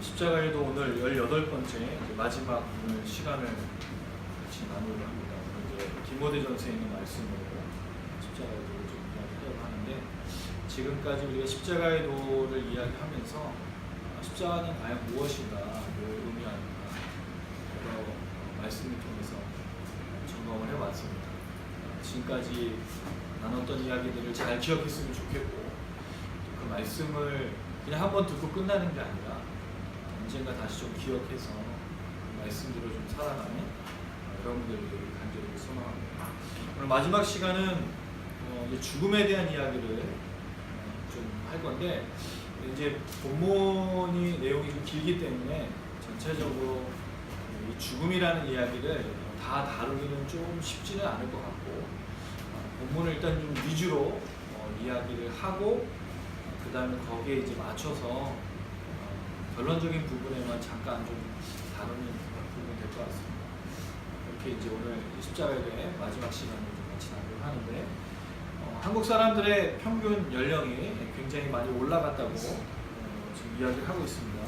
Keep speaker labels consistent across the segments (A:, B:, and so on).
A: 십자가에도 오늘 18번째 마지막 오늘 시간을 같이 나누려고 합니다. 오늘 이제 디모데전서에 있는 말씀으로 십자가의 도를 좀 이야기하려고 하는데, 지금까지 우리가 십자가의 도를 이야기하면서 십자가는 과연 무엇인가, 뭘 의미하는가 여러 말씀을 통해서 점검을 해왔습니다. 지금까지 나눴던 이야기들을 잘 기억했으면 좋겠고, 그 말씀을 그냥 한번 듣고 끝나는 게 아니라 언젠가 다시 좀 기억해서 말씀대로 좀 살아가는 여러분들을 간절히 소망합니다. 오늘 마지막 시간은 이제 죽음에 대한 이야기를 좀 할 건데, 이제 본문이 내용이 좀 길기 때문에 전체적으로 이 죽음이라는 이야기를 다 다루기는 좀 쉽지는 않을 것 같고, 본문을 일단 좀 위주로 이야기를 하고, 그 다음에 거기에 이제 맞춰서 결론적인 부분에만 잠깐 좀 다루는 부분이 될 것 같습니다. 이렇게 이제 오늘 십자가에 대해 마지막 시간을 좀 같이 나누려고 하는데, 한국 사람들의 평균 연령이 굉장히 많이 올라갔다고 지금 이야기를 하고 있습니다.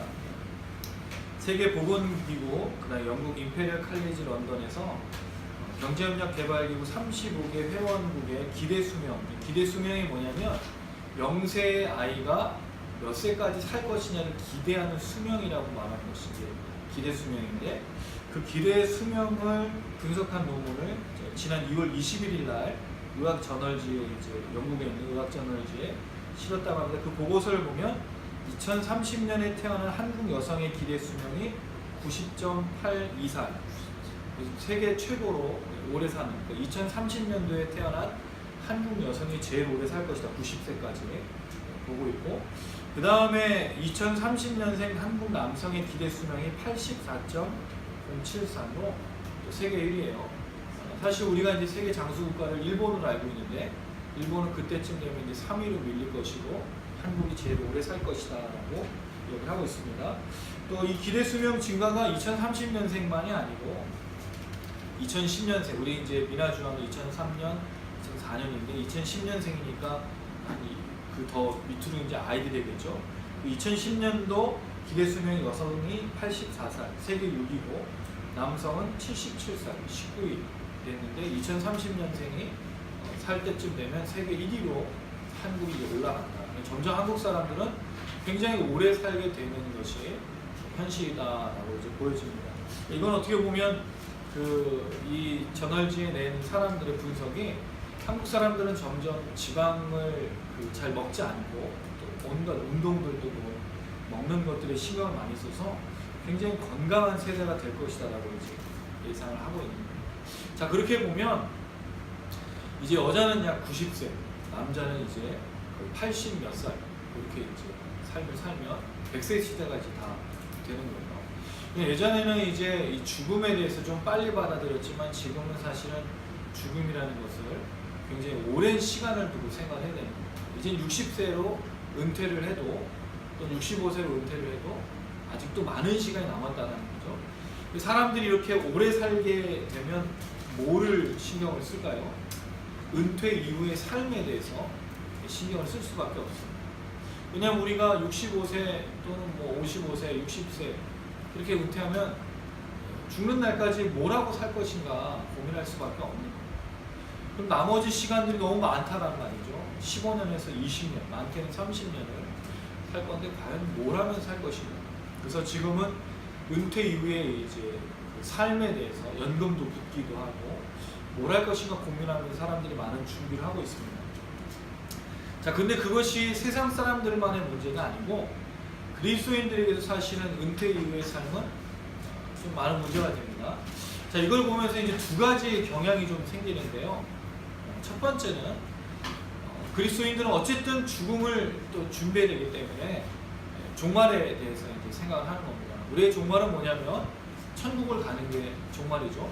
A: 세계보건기구, 그다음에 영국 임페리얼 칼리지 런던에서 경제협력개발기구 35개 회원국의 기대 수명, 기대 수명이 뭐냐면 영세의 아이가 몇 세까지 살 것이냐를 기대하는 수명이라고 말하는 것이 기대 수명인데, 그 기대 수명을 분석한 논문을 지난 2월 21일 날 의학저널지에, 이제 영국에 있는 의학저널지에 실었다고 합니다. 그 보고서를 보면 2030년에 태어난 한국 여성의 기대 수명이 90.82살, 세계 최고로 오래 사는, 그러니까 2030년도에 태어난 한국 여성이 제일 오래 살 것이다, 90세까지 보고 있고, 그 다음에 2030년생 한국 남성의 기대 수명이 84.073로 세계 1위예요. 사실 우리가 이제 세계 장수 국가를 일본으로 알고 있는데, 일본은 그때쯤 되면 이제 3위로 밀릴 것이고 한국이 제일 오래 살 것이다라고 얘기를 하고 있습니다. 또 이 기대 수명 증가가 2030년생만이 아니고 2010년생, 우리 이제 미나중앙도 2003년, 2004년인데 2010년생이니까 그 더 밑으로 이제 아이들이 되겠죠. 2010년도 기대 수명 여성이 84살, 세계 6위고 남성은 77살, 19위 됐는데, 2030년생이 살 때쯤 되면 세계 1위로 한국이 올라간다. 점점 한국 사람들은 굉장히 오래 살게 되는 것이 현실이다라고 이제 보여집니다. 이건 어떻게 보면 이 저널지에 낸 사람들의 분석이, 한국 사람들은 점점 지방을 잘 먹지 않고 또 온갖 운동들도 뭐 먹는 것들에 신경을 많이 써서 굉장히 건강한 세대가 될 것이다라고 이제 예상을 하고 있는 거예요. 자, 그렇게 보면 이제 여자는 약 90세, 남자는 이제 거의 80 몇 살, 이렇게 이제 삶을 살면 100세 시대가 이제 다 되는 거예요. 예전에는 이제 이 죽음에 대해서 좀 빨리 받아들였지만, 지금은 사실은 죽음이라는 것을 굉장히 오랜 시간을 두고 생각을 해야 되는 거예요. 이제 60세로 은퇴를 해도, 또 65세로 은퇴를 해도 아직도 많은 시간이 남았다는 거죠. 사람들이 이렇게 오래 살게 되면 뭐를 신경을 쓸까요? 은퇴 이후의 삶에 대해서 신경을 쓸 수밖에 없습니다. 왜냐하면 우리가 65세 또는 뭐 55세, 60세 이렇게 은퇴하면 죽는 날까지 뭘 하고 살 것인가 고민할 수밖에 없는 거예요. 그럼 나머지 시간들이 너무 많다란 말이죠. 15년에서 20년, 많게는 30년을 살 건데 과연 뭘 하면 살 것인가. 그래서 지금은 은퇴 이후에 이제 삶에 대해서 연금도 붙기도 하고 뭘 할 것인가 고민하는 사람들이 많은 준비를 하고 있습니다. 자, 근데 그것이 세상 사람들만의 문제가 아니고 그리스도인들에게도 사실은 은퇴 이후의 삶은 좀 많은 문제가 됩니다. 자, 이걸 보면서 이제 두 가지의 경향이 좀 생기는데요. 첫 번째는 그리스도인들은 어쨌든 죽음을 또 준비해야 되기 때문에 종말에 대해서 이제 생각을 하는 겁니다. 우리의 종말은 뭐냐면 천국을 가는 게 종말이죠.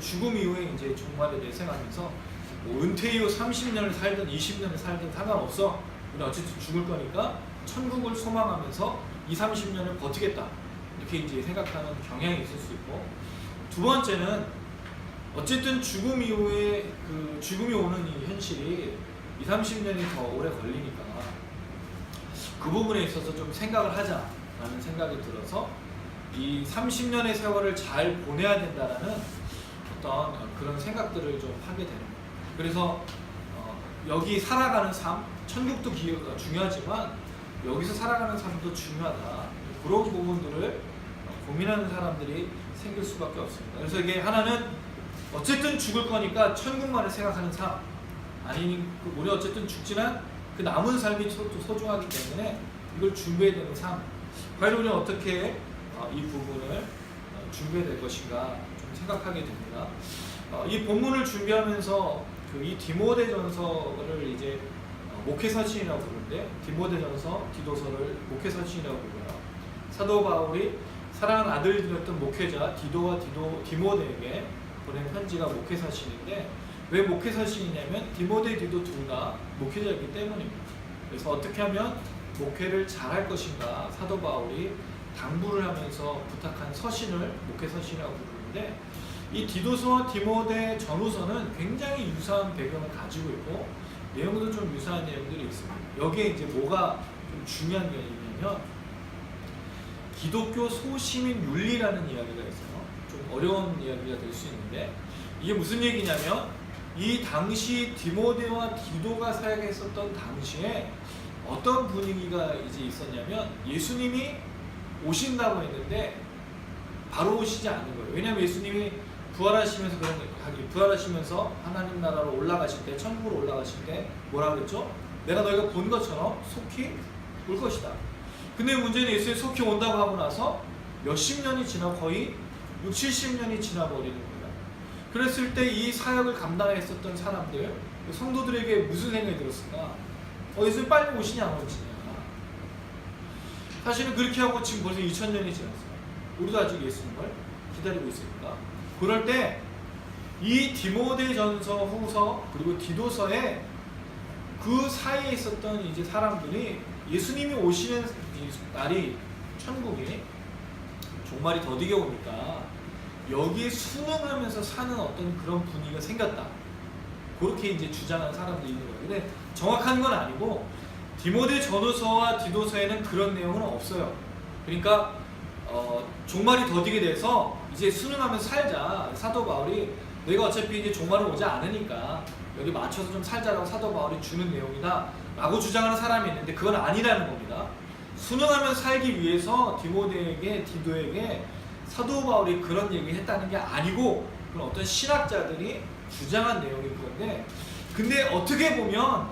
A: 죽음 이후에 이제 종말에 대해 생각하면서 뭐 은퇴 이후 30년을 살든 20년을 살든 상관없어. 우리 어쨌든 죽을 거니까 천국을 소망하면서 30년을 버티겠다. 이렇게 이제 생각하는 경향이 있을 수 있고, 두 번째는 어쨌든 죽음 이후에 죽음이 오는 이 현실이 30년이 더 오래 걸리니까 그 부분에 있어서 좀 생각을 하자. 라는 생각이 들어서 이 30년의 세월을 잘 보내야 된다라는 어떤 그런 생각들을 좀 하게 되는 거예요. 그래서 여기 살아가는 삶, 천국도 중요하지만 여기서 살아가는 삶도 중요하다. 그런 부분들을 고민하는 사람들이 생길 수밖에 없습니다. 그래서 이게 하나는 어쨌든 죽을 거니까 천국만을 생각하는 삶, 아니 우리 어쨌든 죽지만 그 남은 삶이 소중하기 때문에 이걸 준비해야 되는 삶. 과연 우리는 어떻게 이 부분을 준비해야 될 것인가 좀 생각하게 됩니다. 이 본문을 준비하면서 이 디모데전서를 이제 목회서신이라고 부르는데, 디모데전서, 디도서를 목회서신이라고 부르고요. 사도 바울이 사랑하는 아들들이었던 목회자 디도와 디모데에게 보낸 편지가 목회서신인데, 왜 목회서신이냐면 디모데, 디도 둘 다 목회자이기 때문입니다. 그래서 어떻게 하면 목회를 잘할 것인가 사도 바울이 당부를 하면서 부탁한 서신을 목회서신이라고 부르는데, 이 디도서와 디모데 전후서는 굉장히 유사한 배경을 가지고 있고 내용도 좀 유사한 내용들이 있습니다. 여기에 이제 뭐가 좀 중요한 게 있냐면 기독교 소시민 윤리라는 이야기가 있어요. 좀 어려운 이야기가 될 수 있는데 이게 무슨 얘기냐면 이 당시 디모데와 디도가 사역했었던 당시에 어떤 분위기가 이제 있었냐면 예수님이 오신다고 했는데 바로 오시지 않은 거예요. 왜냐하면 예수님이 부활하시면서 부활하시면서 하나님 나라로 올라가실 때, 천국으로 올라가실 때 뭐라 그랬죠? 내가 너희가 본 것처럼 속히 올 것이다. 근데 문제는 예수님이 속히 온다고 하고 나서 몇십 년이 지나 거의 60, 70년이 지나버리는 거예요. 그랬을 때 이 사역을 감당했었던 사람들, 성도들에게 무슨 생각이 들었을까? 예수님 빨리 오시냐 안 오시냐. 사실은 그렇게 하고 지금 벌써 2000년이 지났어요. 우리도 아직 예수님을 기다리고 있으니까. 그럴 때 이 디모데전서, 후서 그리고 디도서에 그 사이에 있었던 이제 사람들이 예수님이 오시는 날이, 천국이 종말이 더디게 오니까 여기에 순응하면서 사는 어떤 그런 분위기가 생겼다. 그렇게 이제 주장하는 사람들이 있는 거예요. 근데 정확한 건 아니고 디모데 전후서와 디도서에는 그런 내용은 없어요. 그러니까 종말이 더디게 돼서 이제 순응하면서 살자. 사도 바울이 너희가 어차피 이제 종말은 오지 않으니까 여기 맞춰서 좀 살자라고 사도 바울이 주는 내용이다 라고 주장하는 사람이 있는데 그건 아니라는 겁니다. 순응하면서 살기 위해서 디모데에게, 디도에게 사도 바울이 그런 얘기를 했다는 게 아니고 그런 어떤 신학자들이 주장한 내용일 건데, 근데 어떻게 보면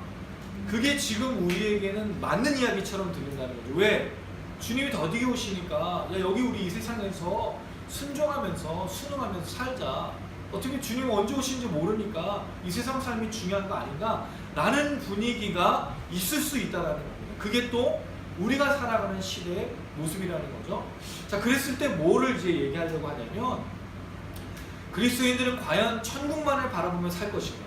A: 그게 지금 우리에게는 맞는 이야기처럼 들린다는 거죠. 왜? 주님이 더디게 오시니까 야 여기 우리 이 세상에서 순종하면서 순응하면서 살자. 어떻게 주님이 언제 오신지 모르니까 이 세상 삶이 중요한 거 아닌가? 라는 분위기가 있을 수 있다는 겁니다. 그게 또 우리가 살아가는 시대의 모습이라는 거죠. 자, 그랬을 때 뭐를 이제 얘기하려고 하냐면 그리스도인들은 과연 천국만을 바라보며 살 것인가?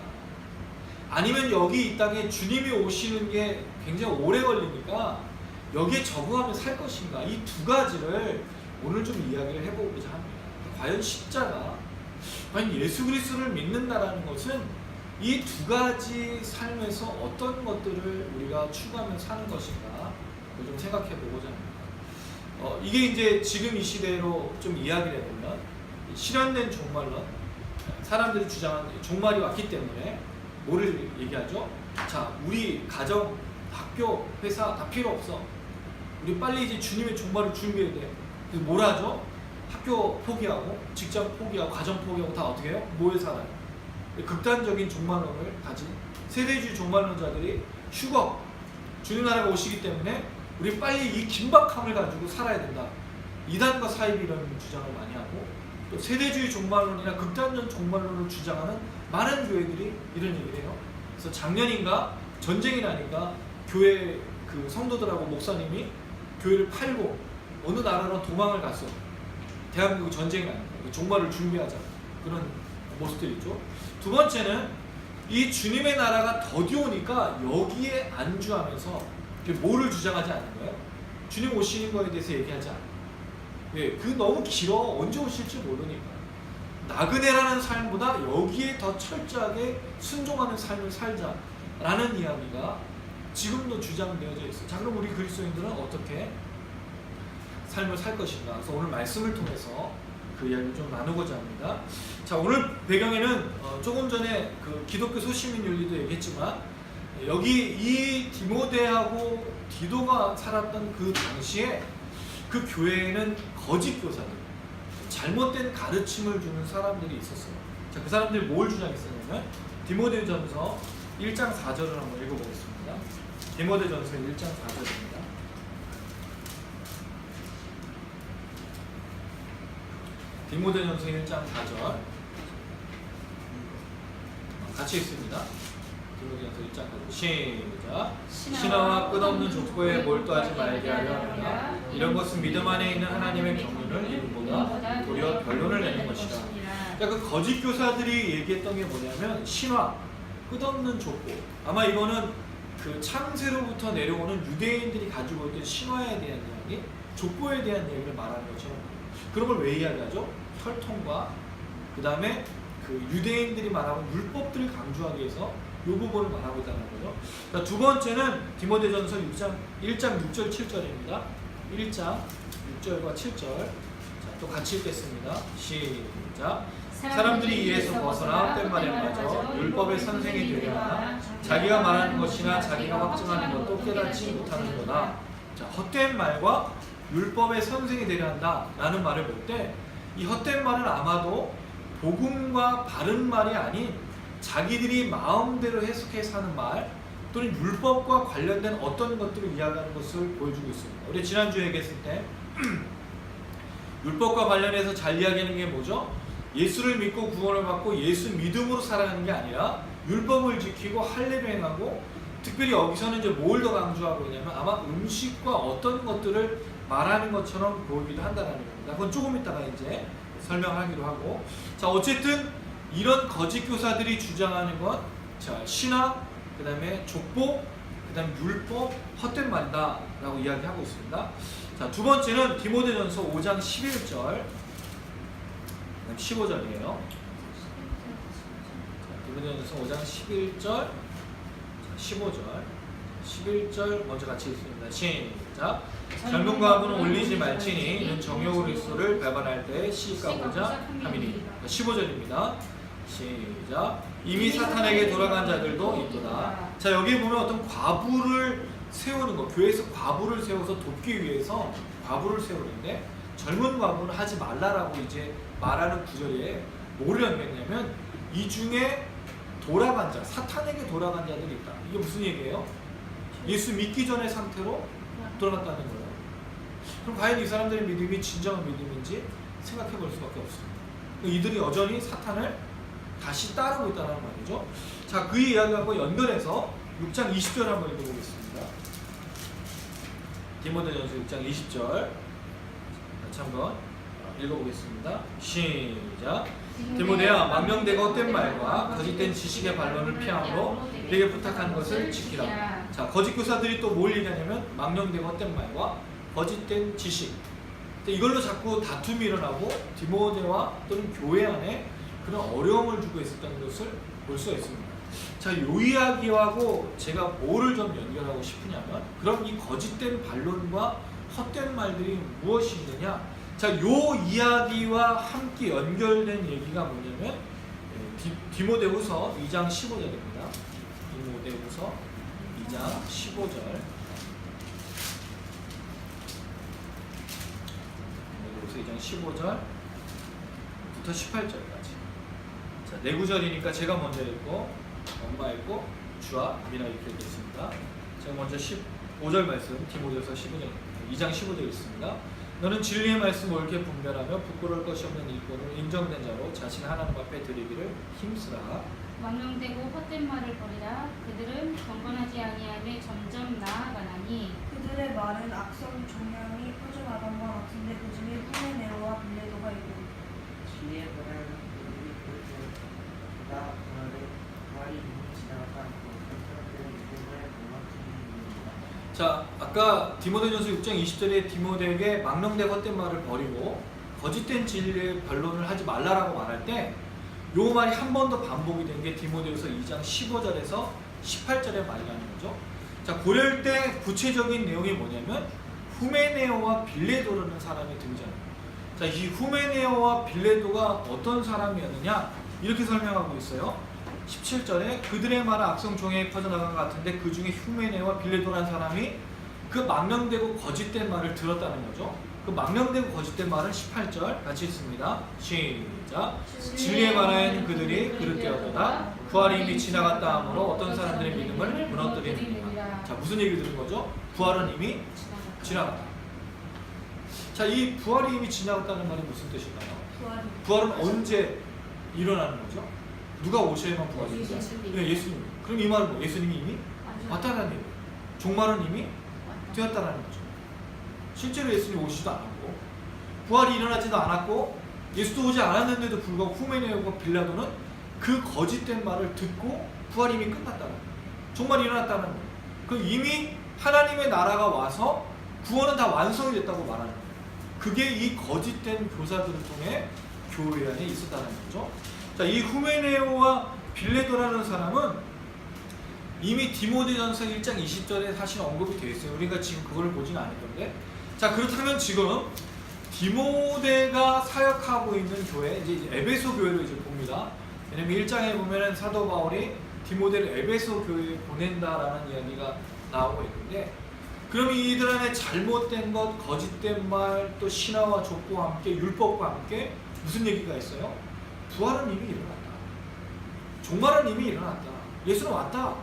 A: 아니면 여기 이 땅에 주님이 오시는 게 굉장히 오래 걸리니까 여기에 적응하며 살 것인가? 이 두 가지를 오늘 좀 이야기를 해보고자 합니다. 과연 십자가, 과연 예수 그리스도를 믿는다라는 것은 이 두 가지 삶에서 어떤 것들을 우리가 추구하며 사는 것인가 좀 생각해 보고자 합니다. 이게 이제 지금 이 시대로 좀 이야기를 해보면 실현된 종말론, 사람들이 주장하는 종말이 왔기 때문에 뭐를 얘기하죠? 자, 우리 가정, 학교, 회사 다 필요 없어. 우리 빨리 이제 주님의 종말을 준비해야 돼. 그래서 뭐라 하죠? 학교 포기하고, 직장 포기하고, 가정 포기하고 다 어떻게 해요? 모여 살아요. 극단적인 종말론을 가진 세대주의 종말론자들이 휴거, 주님 나라가 오시기 때문에 우리 빨리 이 긴박함을 가지고 살아야 된다. 이단과 사입 이런 주장을 많이 하고, 또 세대주의 종말론이나 극단적 종말론을 주장하는 많은 교회들이 이런 얘기를 해요. 그래서 작년인가 전쟁이 나니까 교회 그 성도들하고 목사님이 교회를 팔고 어느 나라로 도망을 갔어. 대한민국 전쟁이 나니까 종말을 준비하자. 그런 모습들이 있죠. 두 번째는 이 주님의 나라가 더디 오니까 여기에 안주하면서 뭐를 주장하지 않는 거예요? 주님 오시는 거에 대해서 얘기하지 않아요. 왜? 그 너무 길어. 언제 오실지 모르니까. 나그네라는 삶보다 여기에 더 철저하게 순종하는 삶을 살자라는 이야기가 지금도 주장되어져 있어요. 자, 그럼 우리 그리스도인들은 어떻게? 삶을 살 것인가. 그래서 오늘 말씀을 통해서 그 이야기를 좀 나누고자 합니다. 자, 오늘 배경에는 조금 전에 그 기독교 소시민 윤리도 얘기했지만 여기 이 디모데하고 디도가 살았던 그 당시에 그 교회에는 거짓 교사들, 잘못된 가르침을 주는 사람들이 있었어요. 자, 그 사람들이 뭘 주장했었냐면 디모데전서 1장 4절을 한번 읽어보겠습니다. 디모데전서 1장 4절입니다. 디모데전서 1장 4절 같이 읽습니다. 디모데전서 1장 4절 시작. 신화와 끝없는 족보에 몰두하지 말게 하려 합니다. 이런 것은 믿음 안에 있는 하나님의 경륜을 이루보다 도리어 변론을 내는 것이다. 그 거짓 교사들이 얘기했던 게 뭐냐면 신화, 끝없는 족보. 아마 이거는 그 창세로부터 내려오는 유대인들이 가지고 있던 신화에 대한 이야기, 족보에 대한 얘기를 말하는 것처럼 그런 걸 왜 이야기하죠? 혈통과 그 다음에 그 유대인들이 말하는 율법들을 강조하기 위해서 이 부분을 말하고 있다는 거죠. 자, 두 번째는 디모데전서 1장 6절 7절입니다. 1장 6절과 7절. 자, 또 같이 읽겠습니다. 시작. 사람들이 이에서 벗어나 헛된 말에 빠져 율법의 선생이 되려 하나 자기가 말하는 것이나 자기가 확증하는 것도 깨닫지 못하는 거다. 자, 헛된 말과 율법의 선생이 되려 한다 라는 말을 볼 때 이 헛된 말은 아마도 복음과 바른 말이 아닌 자기들이 마음대로 해석해서 하는 말 또는 율법과 관련된 어떤 것들을 이야기하는 것을 보여주고 있습니다. 우리 지난주에 얘기했을 때 율법과 관련해서 잘 이야기하는 게 뭐죠? 예수를 믿고 구원을 받고 예수 믿음으로 살아가는 게 아니라 율법을 지키고 할례를 행하고 특별히 여기서는 이제 뭘 더 강조하고 있냐면 아마 음식과 어떤 것들을 말하는 것처럼 보이기도 한다는 겁니다. 그건 조금 이따가 이제 설명하기로 하고, 자, 어쨌든 이런 거짓 교사들이 주장하는 건 자, 신화, 그 다음에 족보, 그 다음에 율법, 헛된 말이다 라고 이야기하고 있습니다. 자, 두 번째는 디모데전서 5장 11절 15절이에요. 디모데전서 5장 11절 15절 11절 먼저 같이 읽습니다. 시작. 젊은 과부는 올리지 말지니 이는 정욕 그리스도를 배반할 때 시집가고자 함이니. 15절입니다. 시작. 이미 사탄에게 돌아간 자들도 있도다. 자, 여기 보면 어떤 과부를 세우는 거, 교회에서 과부를 세워서 돕기 위해서 과부를 세우는데 젊은 과부는 하지 말라라고 이제 말하는 구절에 뭐를 연결했냐면 이 중에 돌아간 자, 사탄에게 돌아간 자들이 있다. 이게 무슨 얘기예요? 예수 믿기 전의 상태로 돌아갔다는 거예요. 그럼 과연 이 사람들의 믿음이 진정한 믿음인지 생각해 볼 수밖에 없습니다. 이들이 여전히 사탄을 다시 따르고 있다는 말이죠. 자, 그 이야기하고 연결해서 6장 20절 한번 읽어보겠습니다. 디모데전서 6장 20절 같이 한번 읽어보겠습니다. 시작. 디모데야, 망령되고 헛된 말과 거짓된 지식의 반론을 피함으로 내게 부탁하는 것을 지키라. 자, 거짓 교사들이 또 뭘 얘기하냐면 망령되고 헛된 말과 거짓된 지식. 이걸로 자꾸 다툼이 일어나고 디모데와 또는 교회 안에 그런 어려움을 주고 있었다는 것을 볼 수가 있습니다. 자, 이 이야기하고 제가 뭐를 좀 연결하고 싶으냐면 그럼 이 거짓된 반론과 헛된 말들이 무엇이 있느냐? 자, 요 이야기와 함께 연결된 얘기가 뭐냐면 디모데후서 2장 15절입니다. 디모데후서 2장 15절. 디모데후서 2장 15절부터 18절까지. 자, 네 구절이니까 제가 먼저 읽고 엄마 읽고 주와 미나 이렇게 읽겠습니다. 제가 먼저 15절 말씀 디모데후서 2장 15절 읽습니다. 너는 진리의 말씀을 옳게 분별하며 부끄러울 것이 없는 일꾼을 인정된 자로 자신 하나님 앞에 드리기를 힘쓰라.
B: 망령되고 헛된 말을 버리라. 그들은 경건하지 아니하며 점점 나아가나니
C: 그들의 말은 악성 종양이 퍼져나간 것 같은데 그 중에 후메네오와 빌레도가 있고
D: 진리의 말을 우리 나 그날에 말이 지나가지 않고 사람들은 이들의 공학중입니다.
A: 자, 아까 디모데전서 6장 20절에 디모데에게 망령되고 헛된 말을 버리고 거짓된 진리의 반론을 하지 말라라고 말할 때 요 말이 한 번 더 반복이 된 게 디모데후서 2장 15절에서 18절의 말이라는 거죠. 자, 그럴 때 구체적인 내용이 뭐냐면 후메네오와 빌레도라는 사람이 등장합니다. 자, 이 후메네오와 빌레도가 어떤 사람이었느냐 이렇게 설명하고 있어요. 17절에 그들의 말은 악성 종에게 퍼져나간 것 같은데 그 중에 휴메네와 빌레도라는 사람이 그 망령되고 거짓된 말을 들었다는 거죠. 그 망령되고 거짓된 말은 18절 같이 읽습니다. 시작. 진리에 관하여는 그들이 그릇되었도다. 부활이 이미 지나갔다 하므로 어떤 사람들의 믿음을 무너뜨리느니라. 자, 무슨 얘기를 들은 거죠? 부활은 이미 지나갔다. 자, 이 부활이 이미 지나갔다는 말이 무슨 뜻인가요? 부활은 언제 일어나는 거죠? 누가 오셔야만 부활이 있어요? 네, 예수님. 그럼 이 말은 뭐? 예수님이 이미 왔다는 얘기예요. 종말은 이미 되었다는 거죠. 실제로 예수님이 오시지도 않았고 부활이 일어나지도 않았고 예수도 오지 않았는데도 불구하고 후메네오와 빌라도는 그 거짓된 말을 듣고 부활이 이미 끝났다는 거예요. 종말이 일어났다는 거예요. 그 이미 하나님의 나라가 와서 구원은 다 완성이 됐다고 말하는 거예요. 그게 이 거짓된 교사들을 통해 교회 안에 있었다는 거죠. 자, 이 후메네오와 빌레도라는 사람은 이미 디모데전서 1장 20절에 사실 언급이 되어 있어요. 우리가 지금 그걸 보지는 않을 건데, 자, 그렇다면 지금 디모데가 사역하고 있는 교회, 이제 에베소 교회를 이제 봅니다. 왜냐면 1장에 보면은 사도 바울이 디모데를 에베소 교회에 보낸다라는 이야기가 나오고 있는데, 그럼 이들 안에 잘못된 것, 거짓된 말, 또 신화와 족보와 함께 율법과 함께 무슨 얘기가 있어요? 부활은 이미 일어났다. 종말은 이미 일어났다. 예수는 왔다.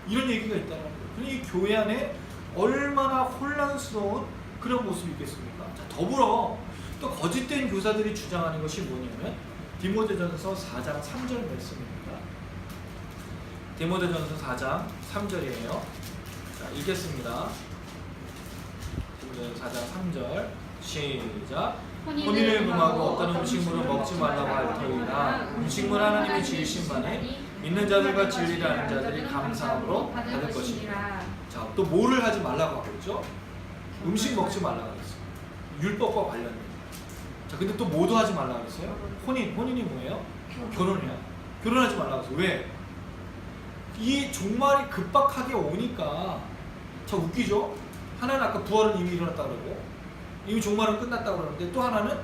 A: 이런 얘기가 있다는 거예요. 그러니 이 교회 안에 얼마나 혼란스러운 그런 모습이 있겠습니까? 자, 더불어 또 거짓된 교사들이 주장하는 것이 뭐냐면 디모데전서 4장 3절 말씀입니다. 디모데전서 4장 3절이에요. 자, 읽겠습니다. 디모데전서 4장 3절 시작. 혼인을 금하고 어떤 음식물을 먹지 말라고 할 터이나 음식물 하나님이 지으신 바니 믿는 자들과 진리를 아는 자들이 감사함으로 받을 것이니라. 자, 또 뭐를 하지 말라고 하고 있죠? 음식 먹지 말라고 했어요. 율법과 관련된. 자, 근데 또 뭐도 하지 말라고 했어요? 혼인이 뭐예요? 결혼이야. 결혼하지 말라고 했어요. 왜? 이 종말이 급박하게 오니까 참 웃기죠? 하나는 아까 부활은 이미 일어났다고 그러고 이미 종말은 끝났다고 그러는데 또 하나는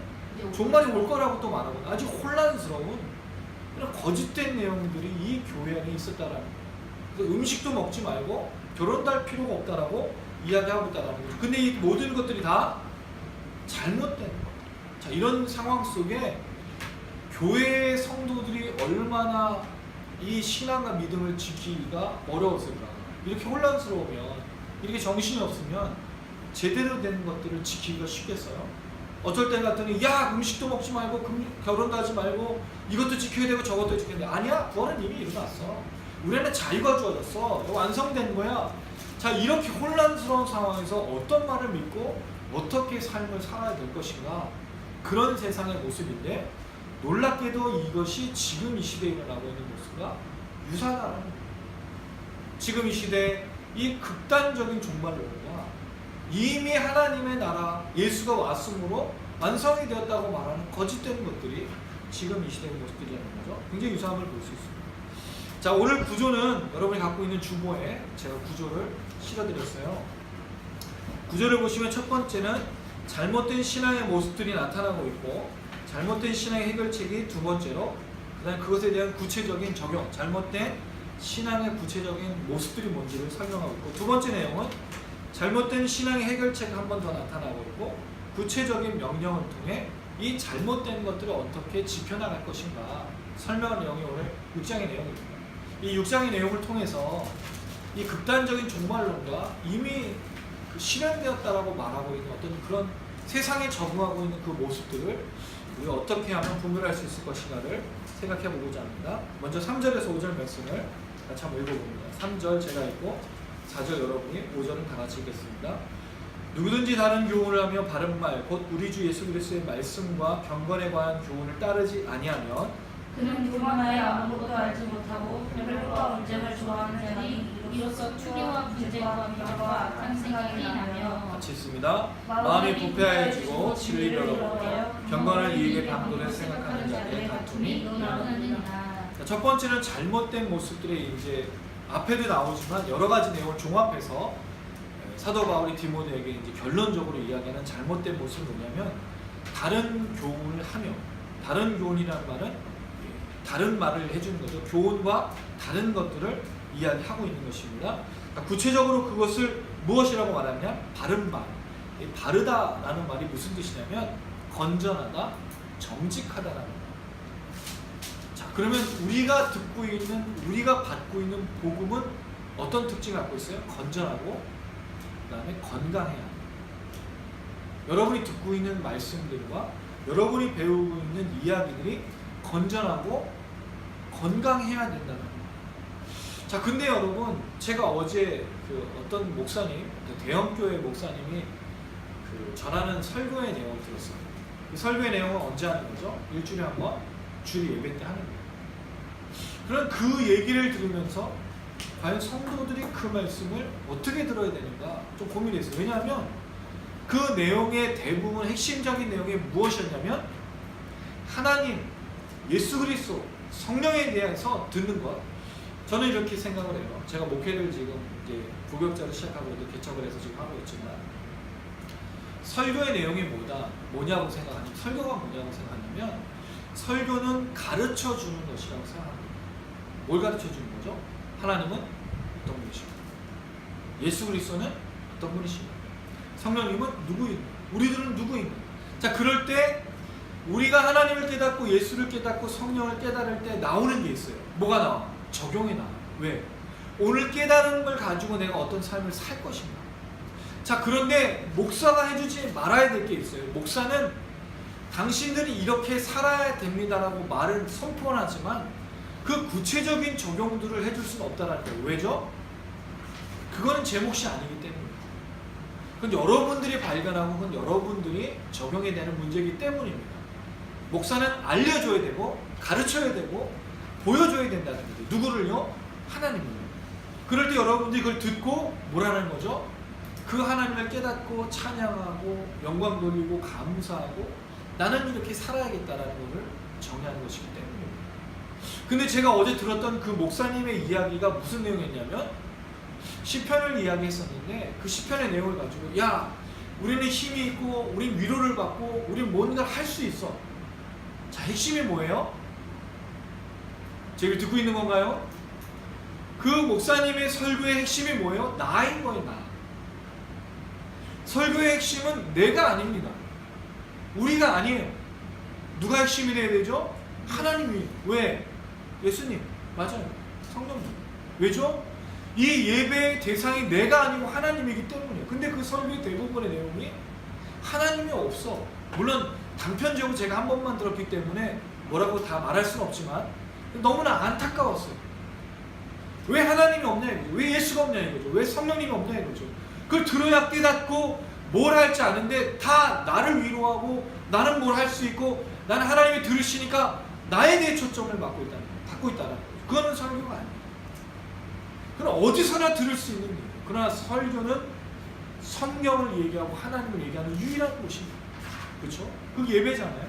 A: 종말이 올 거라고 또 말하고 아주 혼란스러운 그런 거짓된 내용들이 이 교회 안에 있었다라는 거예요. 그래서 음식도 먹지 말고 결혼도 할 필요가 없다라고 이야기하고 있다라는 거죠. 근데 이 모든 것들이 다 잘못된 거예요. 자, 이런 상황 속에 교회의 성도들이 얼마나 이 신앙과 믿음을 지키기가 어려웠을까. 이렇게 혼란스러우면, 이렇게 정신이 없으면 제대로 된 것들을 지키기가 쉽겠어요. 어쩔 때 같더니 야, 음식도 먹지 말고 결혼도 하지 말고 이것도 지켜야 되고 저것도 지켜야 돼. 아니야, 부활은 이미 일어났어. 우리는 자유가 주어졌어. 완성된 거야. 자, 이렇게 혼란스러운 상황에서 어떤 말을 믿고 어떻게 삶을 살아야 될 것인가, 그런 세상의 모습인데 놀랍게도 이것이 지금 이 시대에 일어나고 있는 모습과 유사하다는 거예요. 지금 이 시대에 이 극단적인 종말론과 이미 하나님의 나라 예수가 왔으므로 완성이 되었다고 말하는 거짓된 것들이 지금 이 시대의 모습들이라는 거죠. 굉장히 유사함을 볼 수 있습니다. 자, 오늘 구조는 여러분이 갖고 있는 주보에 제가 구조를 실어드렸어요. 구조를 보시면 첫 번째는 잘못된 신앙의 모습들이 나타나고 있고, 잘못된 신앙의 해결책이 두 번째로, 그 다음에 그것에 대한 구체적인 적용, 잘못된 신앙의 구체적인 모습들이 뭔지를 설명하고 있고, 두 번째 내용은 잘못된 신앙의 해결책이 한 번 더 나타나고 있고, 구체적인 명령을 통해 이 잘못된 것들을 어떻게 지켜나갈 것인가 설명한 내용이 오늘 6장의 내용입니다. 이 6장의 내용을 통해서 이 극단적인 종말론과 이미 실현되었다라고 말하고 있는 어떤 그런 세상에 적응하고 있는 그 모습들을 우리가 어떻게 하면 분별할 수 있을 것인가를 생각해 보고자 합니다. 먼저 3절에서 5절 말씀을 같이 한번 읽어봅니다. 3절 제가 읽고 4절 여러분이, 5절은 다 같이 읽겠습니다. 누구든지 다른 교훈을 하며 바른 말, 곧 우리 주 예수 그리스도의 말씀과 경건에 관한 교훈을 따르지 아니하면
B: 그는 교만하여 아무것도 알지 못하고 별과 언쟁을 좋아하는 자니 이로써 투기와 분쟁과 비방과 악한 생각이 나며,
A: 같이 있습니다. 마음이 부패하여지고 진리를 얻어 경건을 이익에 방도를 생각하는 자들의 다툼이 일어나느니라. 첫 번째는 잘못된 모습들이 이제 앞에도 나오지만 여러 가지 내용을 종합해서 사도 바울이 디모데에게 이제 결론적으로 이야기하는 잘못된 모습은 뭐냐면 다른 교훈을 하며, 다른 교훈이라는 말은 다른 말을 해주는 거죠. 교훈과 다른 것들을 이야기하고 있는 것입니다. 그러니까 구체적으로 그것을 무엇이라고 말하냐? 바른 말. 이 바르다라는 말이 무슨 뜻이냐면 건전하다, 정직하다라는 말. 자, 그러면 우리가 듣고 있는, 우리가 받고 있는 복음은 어떤 특징을 갖고 있어요? 건전하고 그다음에 건강해야 합니다. 여러분이 듣고 있는 말씀들과 여러분이 배우고 있는 이야기들이 건전하고 건강해야 된다는 거예요. 자, 근데 여러분, 제가 어제 그 어떤 목사님, 대형교회 목사님이 그 전하는 설교의 내용을 들었어요. 그 설교의 내용은 언제 하는 거죠? 일주일에 한 번 주일 예배 때 하는 거예요. 그럼 그 얘기를 들으면서 과연 성도들이 그 말씀을 어떻게 들어야 되는가 좀 고민했어요. 왜냐하면 그 내용의 대부분 핵심적인 내용이 무엇이었냐면 하나님, 예수 그리스도, 성령에 대해서 듣는 것. 저는 이렇게 생각을 해요. 제가 목회를 지금 이제 부교육자로 시작하고 개척을 해서 지금 하고 있지만 설교의 내용이 뭐냐고 생각하냐면, 설교가 뭐냐고 생각하냐면 설교는 가르쳐 주는 것이라고 생각합니다. 뭘 가르쳐 주는 거죠? 하나님은 어떤 분이십니까? 예수 그리스도는 어떤 분이십니까? 성령님은 누구인가? 우리들은 누구인가? 자, 그럴 때 우리가 하나님을 깨닫고 예수를 깨닫고 성령을 깨달을 때 나오는 게 있어요. 뭐가 나와? 적용이 나와. 왜? 오늘 깨달은 걸 가지고 내가 어떤 삶을 살 것인가? 자, 그런데 목사가 해주지 말아야 될 게 있어요. 목사는 당신들이 이렇게 살아야 됩니다라고 말은 선포하지만 그 구체적인 적용들을 해줄 수는 없다는 거예요. 왜죠? 그거는 제 몫이 아니기 때문입니다. 그건 여러분들이 발견하고 그건 여러분들이 적용해야 되는 문제이기 때문입니다. 목사는 알려줘야 되고 가르쳐야 되고 보여줘야 된다는 거죠. 누구를요? 하나님을요. 그럴 때 여러분들이 그걸 듣고 뭐라는 거죠? 그 하나님을 깨닫고 찬양하고 영광 돌리고 감사하고 나는 이렇게 살아야겠다라는 것을 정의하는 것이기 때문입니다. 근데 제가 어제 들었던 그 목사님의 이야기가 무슨 내용이었냐면 시편을 이야기했었는데 그 시편의 내용을 가지고 야, 우리는 힘이 있고 우린 위로를 받고 우린 뭔가를 할 수 있어. 자, 핵심이 뭐예요? 제가 듣고 있는 건가요? 그 목사님의 설교의 핵심이 뭐예요? 나인 거예요, 나. 설교의 핵심은 내가 아닙니다. 우리가 아니에요. 누가 핵심이 돼야 되죠? 하나님이. 왜? 예수님. 맞아요. 성령님. 왜죠? 이 예배의 대상이 내가 아니고 하나님이기 때문이에요. 근데 그 설교의 대부분의 내용이 하나님이 없어. 물론 단편적으로 제가 한 번만 들었기 때문에 뭐라고 다 말할 수는 없지만 너무나 안타까웠어요. 왜 하나님이 없냐 이거죠. 왜 예수가 없냐 이거죠. 왜 성령님이 없냐 이거죠. 그걸 들어야 깨닫고 뭘 할지 아는데 다 나를 위로하고 나는 뭘 할 수 있고 나는 하나님이 들으시니까 나에 대해 초점을 받고 있다는 거죠. 그거는 설교가 아니에요. 그럼 어디서나 들을 수 있는 일이에요. 그러나 설교는 성경을 얘기하고 하나님을 얘기하는 유일한 곳입니다. 그렇죠? 그 예배잖아요.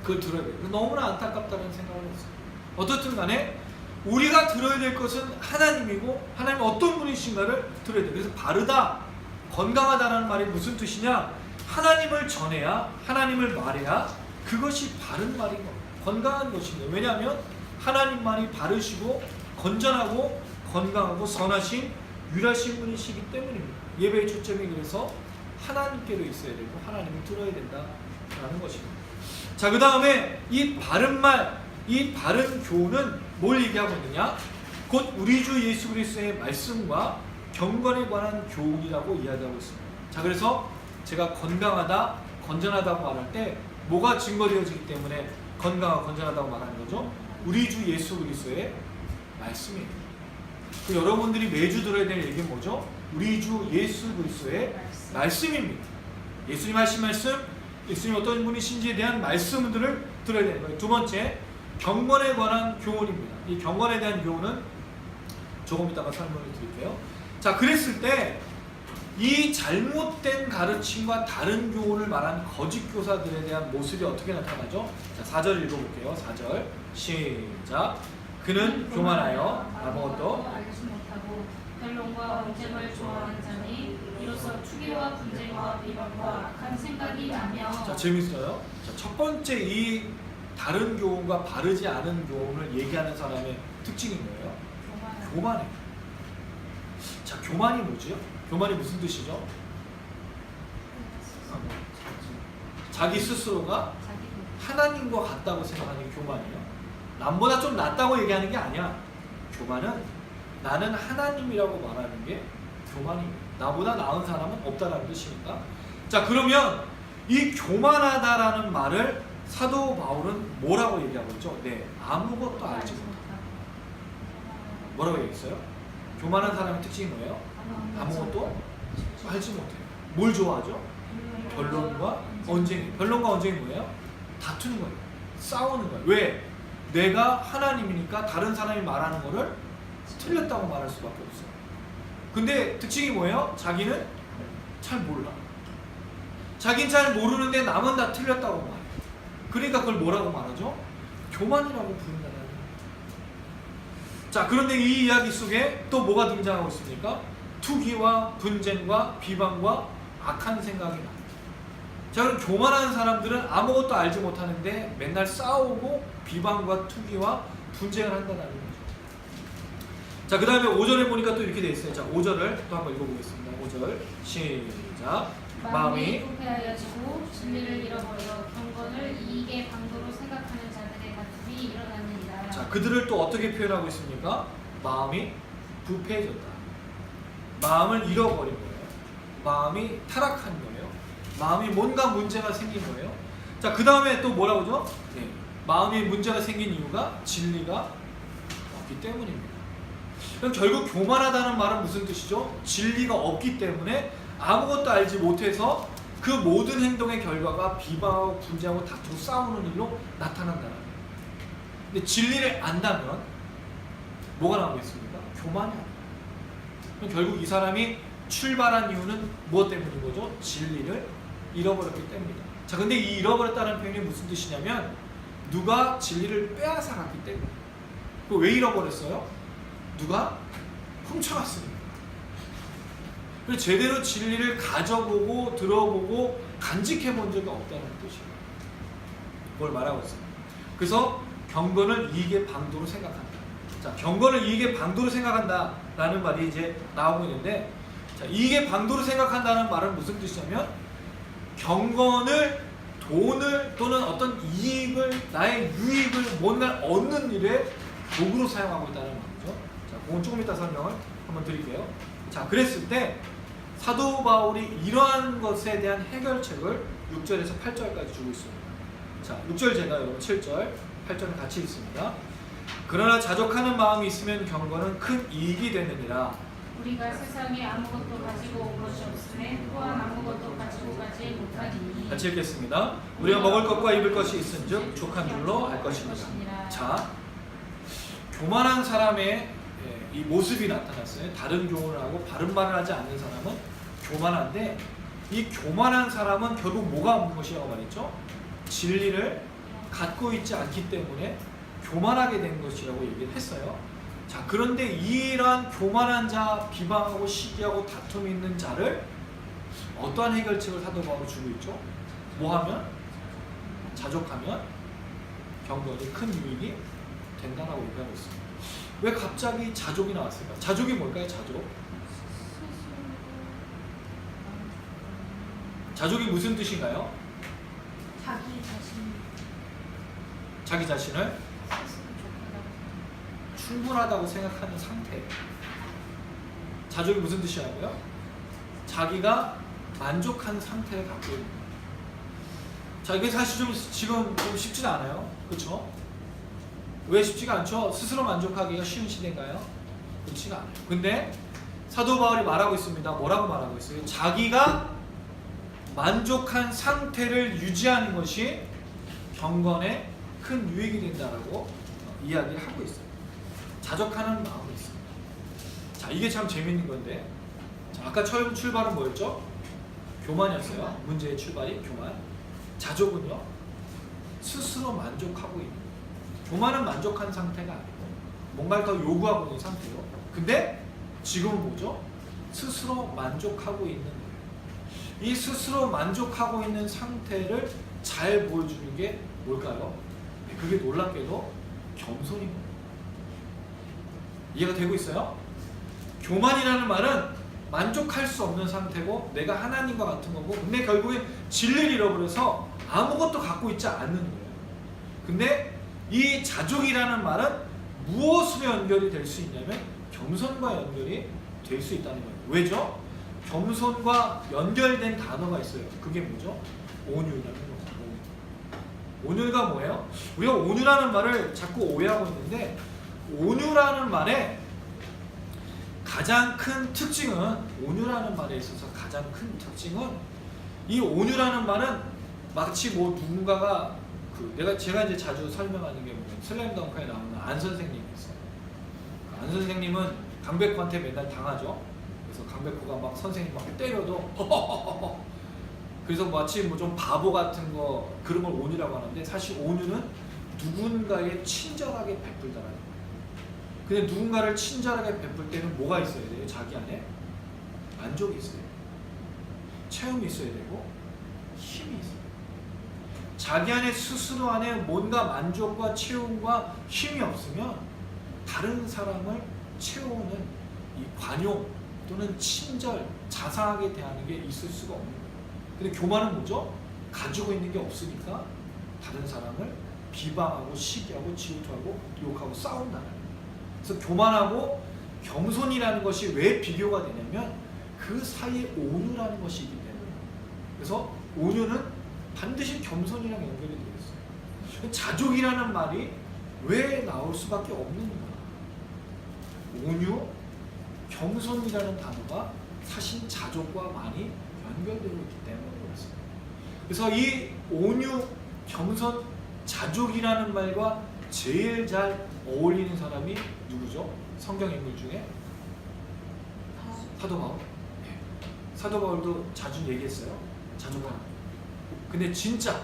A: 그걸 들어야 돼요. 너무나 안타깝다는 생각을 했어요. 어떻든 간에 우리가 들어야 될 것은 하나님이고 하나님이 어떤 분이신가를 들어야 돼요. 그래서 바르다, 건강하다라는 말이 무슨 뜻이냐? 하나님을 전해야, 하나님을 말해야 그것이 바른 말인 겁니다. 건강한 것입니다. 왜냐하면 하나님 말이 바르시고 건전하고 건강하고 선하신 유일하신 분이시기 때문입니다. 예배의 초점이 그래서 하나님께로 있어야 되고 하나님을 들어야 된다라는 것입니다. 자, 그 다음에 이 바른 말, 이 바른 교훈은 뭘 얘기하고 있느냐? 곧 우리 주 예수 그리스도의 말씀과 경건에 관한 교훈이라고 이야기하고 있습니다. 자, 그래서 제가 건강하다, 건전하다고 말할 때 뭐가 증거되어지기 때문에 건강하고 건전하다고 말하는 거죠? 우리 주 예수 그리스도의 말씀이에요. 그 여러분들이 매주 들어야 될 얘기는 뭐죠? 우리 주 예수 그리스도의 말씀입니다. 예수님 하신 말씀, 예수님 어떤 분이신지에 대한 말씀들을 들어야 되는 거예요. 두 번째, 경건에 관한 교훈입니다. 이 경건에 대한 교훈은 조금 이따가 설명을 드릴게요. 자, 그랬을 때 이 잘못된 가르침과 다른 교훈을 말한 거짓 교사들에 대한 모습이 어떻게 나타나죠? 자, 4절 읽어볼게요. 4절 시작. 그는 교만하여 아무것도
B: 알지 못하고 변론과 언쟁을 좋아하는 자니 이로써 투기와 분쟁과 비방과 악한 생각이 나며.
A: 자, 재밌어요. 자, 첫 번째 이 다른 교훈과 바르지 않은 교훈을 얘기하는 사람의 특징이 뭐예요? 교만해. 자, 교만이 뭐지요? 교만이 무슨 뜻이죠? 자기 스스로가 하나님과 같다고 생각하는 게 교만이에요. 남보다 좀 낫다고 얘기하는 게 아니야. 교만은 나는 하나님이라고 말하는 게 교만입니다. 나보다 나은 사람은 없다라는 뜻이니까. 자, 그러면 이 교만하다라는 말을 사도 바울은 뭐라고 얘기하고 있죠? 네, 아무것도 알지 못하다. 뭐라고 얘기했어요? 교만한 사람의 특징이 뭐예요? 아무것도 알지 못해요. 뭘 좋아하죠? 변론과 언쟁이. 변론과 언쟁이 뭐예요? 다투는 거예요. 싸우는 거예요. 왜? 내가 하나님이니까 다른 사람이 말하는 거를 틀렸다고 말할 수밖에 없어요. 근데 특징이 뭐예요? 자기는 잘 몰라. 자기는 잘 모르는데 남은 다 틀렸다고 말해요. 그러니까 그걸 뭐라고 말하죠? 교만이라고 부른다는 거예요. 자, 그런데 이 이야기 속에 또 뭐가 등장하고 있습니까? 투기와 분쟁과 비방과 악한 생각이 나요. 자, 그럼 교만한 사람들은 아무것도 알지 못하는데 맨날 싸우고 비방과 투기와 분쟁을 한다는 거죠. 자, 그 다음에 5절에 보니까 또 이렇게 돼 있어요. 자, 5절을 또 한번 읽어보겠습니다. 5절 시작.
B: 마음이 부패하여지고 진리를 잃어버려 경건을 이익의 방도로 생각하는 자들의 다툼이 일어나느니라.
A: 자, 그들을 또 어떻게 표현하고 있습니까? 마음이 부패해졌다. 마음을 잃어버린 거예요. 마음이 타락한 거예요. 마음이 뭔가 문제가 생긴 거예요. 자, 그 다음에 또 뭐라고 하죠? 네, 마음이 문제가 생긴 이유가 진리가 없기 때문입니다. 그럼 결국 교만하다는 말은 무슨 뜻이죠? 진리가 없기 때문에 아무것도 알지 못해서 그 모든 행동의 결과가 비방하고 분쟁하고 다투고 싸우는 일로 나타난다는 거예요. 근데 진리를 안다면 뭐가 나오겠습니까? 교만이 안 나와요. 그럼 결국 이 사람이 출발한 이유는 무엇 때문인 거죠? 진리를 잃어버렸기 때문이다. 자, 근데 이 잃어버렸다는 표현이 무슨 뜻이냐면 누가 진리를 빼앗아갔기 때문에. 왜 잃어버렸어요? 누가 훔쳐갔으니까. 그래서 제대로 진리를 가져보고 들어보고 간직해 본 적이 없다는 뜻이에요. 그걸 말하고 있어요. 그래서 경건을 이익의 방도로 생각한다. 자, 경건을 이익의 방도로 생각한다라는 말이 이제 나오고 있는데, 자, 이익의 방도로 생각한다는 말은 무슨 뜻이냐면 경건을 돈을 또는 어떤 이익을 나의 유익을 뭔가를 얻는 일에 도구로 사용하고 있다는 말이죠. 자, 그건 조금 이따 설명을 한번 드릴게요. 자, 그랬을 때 사도 바울이 이러한 것에 대한 해결책을 6절에서 8절까지 주고 있습니다. 자, 6절 제가 여러분 7절, 8절은 같이 읽습니다. 그러나 자족하는 마음이 있으면 경건은 큰 이익이 되느니라.
B: 우리가 세상에 아무것도 가지고 온 것이 없음에 또한 아무것도 가지고 가지 못하리니.
A: 같이 읽겠습니다. 우리가 먹을 것과 입을 것이 있은즉 족한 줄로 알 것입니다. 자, 교만한 사람의 이 모습이 나타났어요. 다른 교훈을 하고 바른 말을 하지 않는 사람은 교만한데, 이 교만한 사람은 결국 뭐가 없는 것이라고 말했죠? 진리를 갖고 있지 않기 때문에 교만하게 된 것이라고 얘기를 했어요. 자, 그런데 이러한 교만한 자, 비방하고 시기하고 다툼이 있는 자를 어떠한 해결책을 사도 바울이 주고 있죠? 뭐 하면? 자족하면 경건이 큰 유익이 된다라고 얘기하고 있습니다. 왜 갑자기 자족이 나왔을까? 자족이 뭘까요? 자족이 무슨 뜻인가요? 자기 자신을 충분하다고 생각하는 상태. 자족이 무슨 뜻이라고요? 자기가 만족한 상태를 갖고 있는 거예요. 자, 이게 사실 지금 좀 쉽지 않아요. 그렇죠? 왜 쉽지가 않죠? 스스로 만족하기가 쉬운 시대인가요? 그렇지가 않아요. 근데 사도 바울이 말하고 있습니다. 뭐라고 말하고 있어요? 자기가 만족한 상태를 유지하는 것이 경건에 큰 유익이 된다라고 이야기를 하고 있어요. 자족하는 마음이 있습니다. 자, 이게 참 재밌는 건데, 자, 아까 처음 출발은 뭐였죠? 교만이었어요. 문제의 출발이 교만. 자족은요, 스스로 만족하고 있는 거예요. 교만은 만족한 상태가 아니고 뭔가를 더 요구하고 있는 상태요. 근데 지금은 뭐죠? 스스로 만족하고 있는 거예요. 이 스스로 만족하고 있는 상태를 잘 보여주는 게 뭘까요? 그게 놀랍게도 겸손인 거예요. 이해가 되고 있어요? 교만이라는 말은 만족할 수 없는 상태고 내가 하나님과 같은 거고, 근데 결국엔 진리를 잃어버려서 아무것도 갖고 있지 않는 거예요. 근데 이 자족이라는 말은 무엇으로 연결이 될 수 있냐면 겸손과 연결이 될 수 있다는 거예요. 왜죠? 겸손과 연결된 단어가 있어요. 그게 뭐죠? 온유라는 거죠. 온유가 뭐예요? 우리가 온유라는 말을 자꾸 오해하고 있는데, 온유라는 말의 가장 큰 특징은, 온유라는 말에 있어서 가장 큰 특징은, 이 온유라는 말은 마치 뭐 누군가가 제가 이제 자주 설명하는 게 뭐냐면 슬램덩크에 나오는 안 선생님이 있어요. 안 선생님은 강백호한테 맨날 당하죠. 그래서 강백호가 막 선생님 막 때려도 허허허허. 그래서 마치 뭐 좀 바보 같은 거, 그런 걸 온유라고 하는데, 사실 온유는 누군가에 친절하게 베풀다라는 거예요. 근데 누군가를 친절하게 베풀 때는 뭐가 있어야 돼요? 자기 안에 만족이 있어야 돼요. 체험이 있어야 되고 힘이 있어요. 자기 안에 스스로 안에 뭔가 만족과 체험과 힘이 없으면 다른 사람을 채우는 이 관용 또는 친절, 자상하게 대하는 게 있을 수가 없는 거예요. 근데 교만은 뭐죠? 가지고 있는 게 없으니까 다른 사람을 비방하고 시기하고 질투하고 욕하고 싸운다는 거예요. 그래서 교만하고 겸손이라는 것이 왜 비교가 되냐면 그 사이에 온유라는 것이 있기 때문에. 그래서 온유는 반드시 겸손이랑 연결이 되어 있어요. 자족이라는 말이 왜 나올 수밖에 없는 거야? 온유, 겸손이라는 단어가 사실 자족과 많이 연결되고 있기 때문에 그렇습니다. 그래서 이 온유, 겸손, 자족이라는 말과 제일 잘 어울리는 사람이 누구죠? 성경 인물 중에 사도 바울. 네. 사도 바울도 자주 얘기했어요. 자족과. 근데 진짜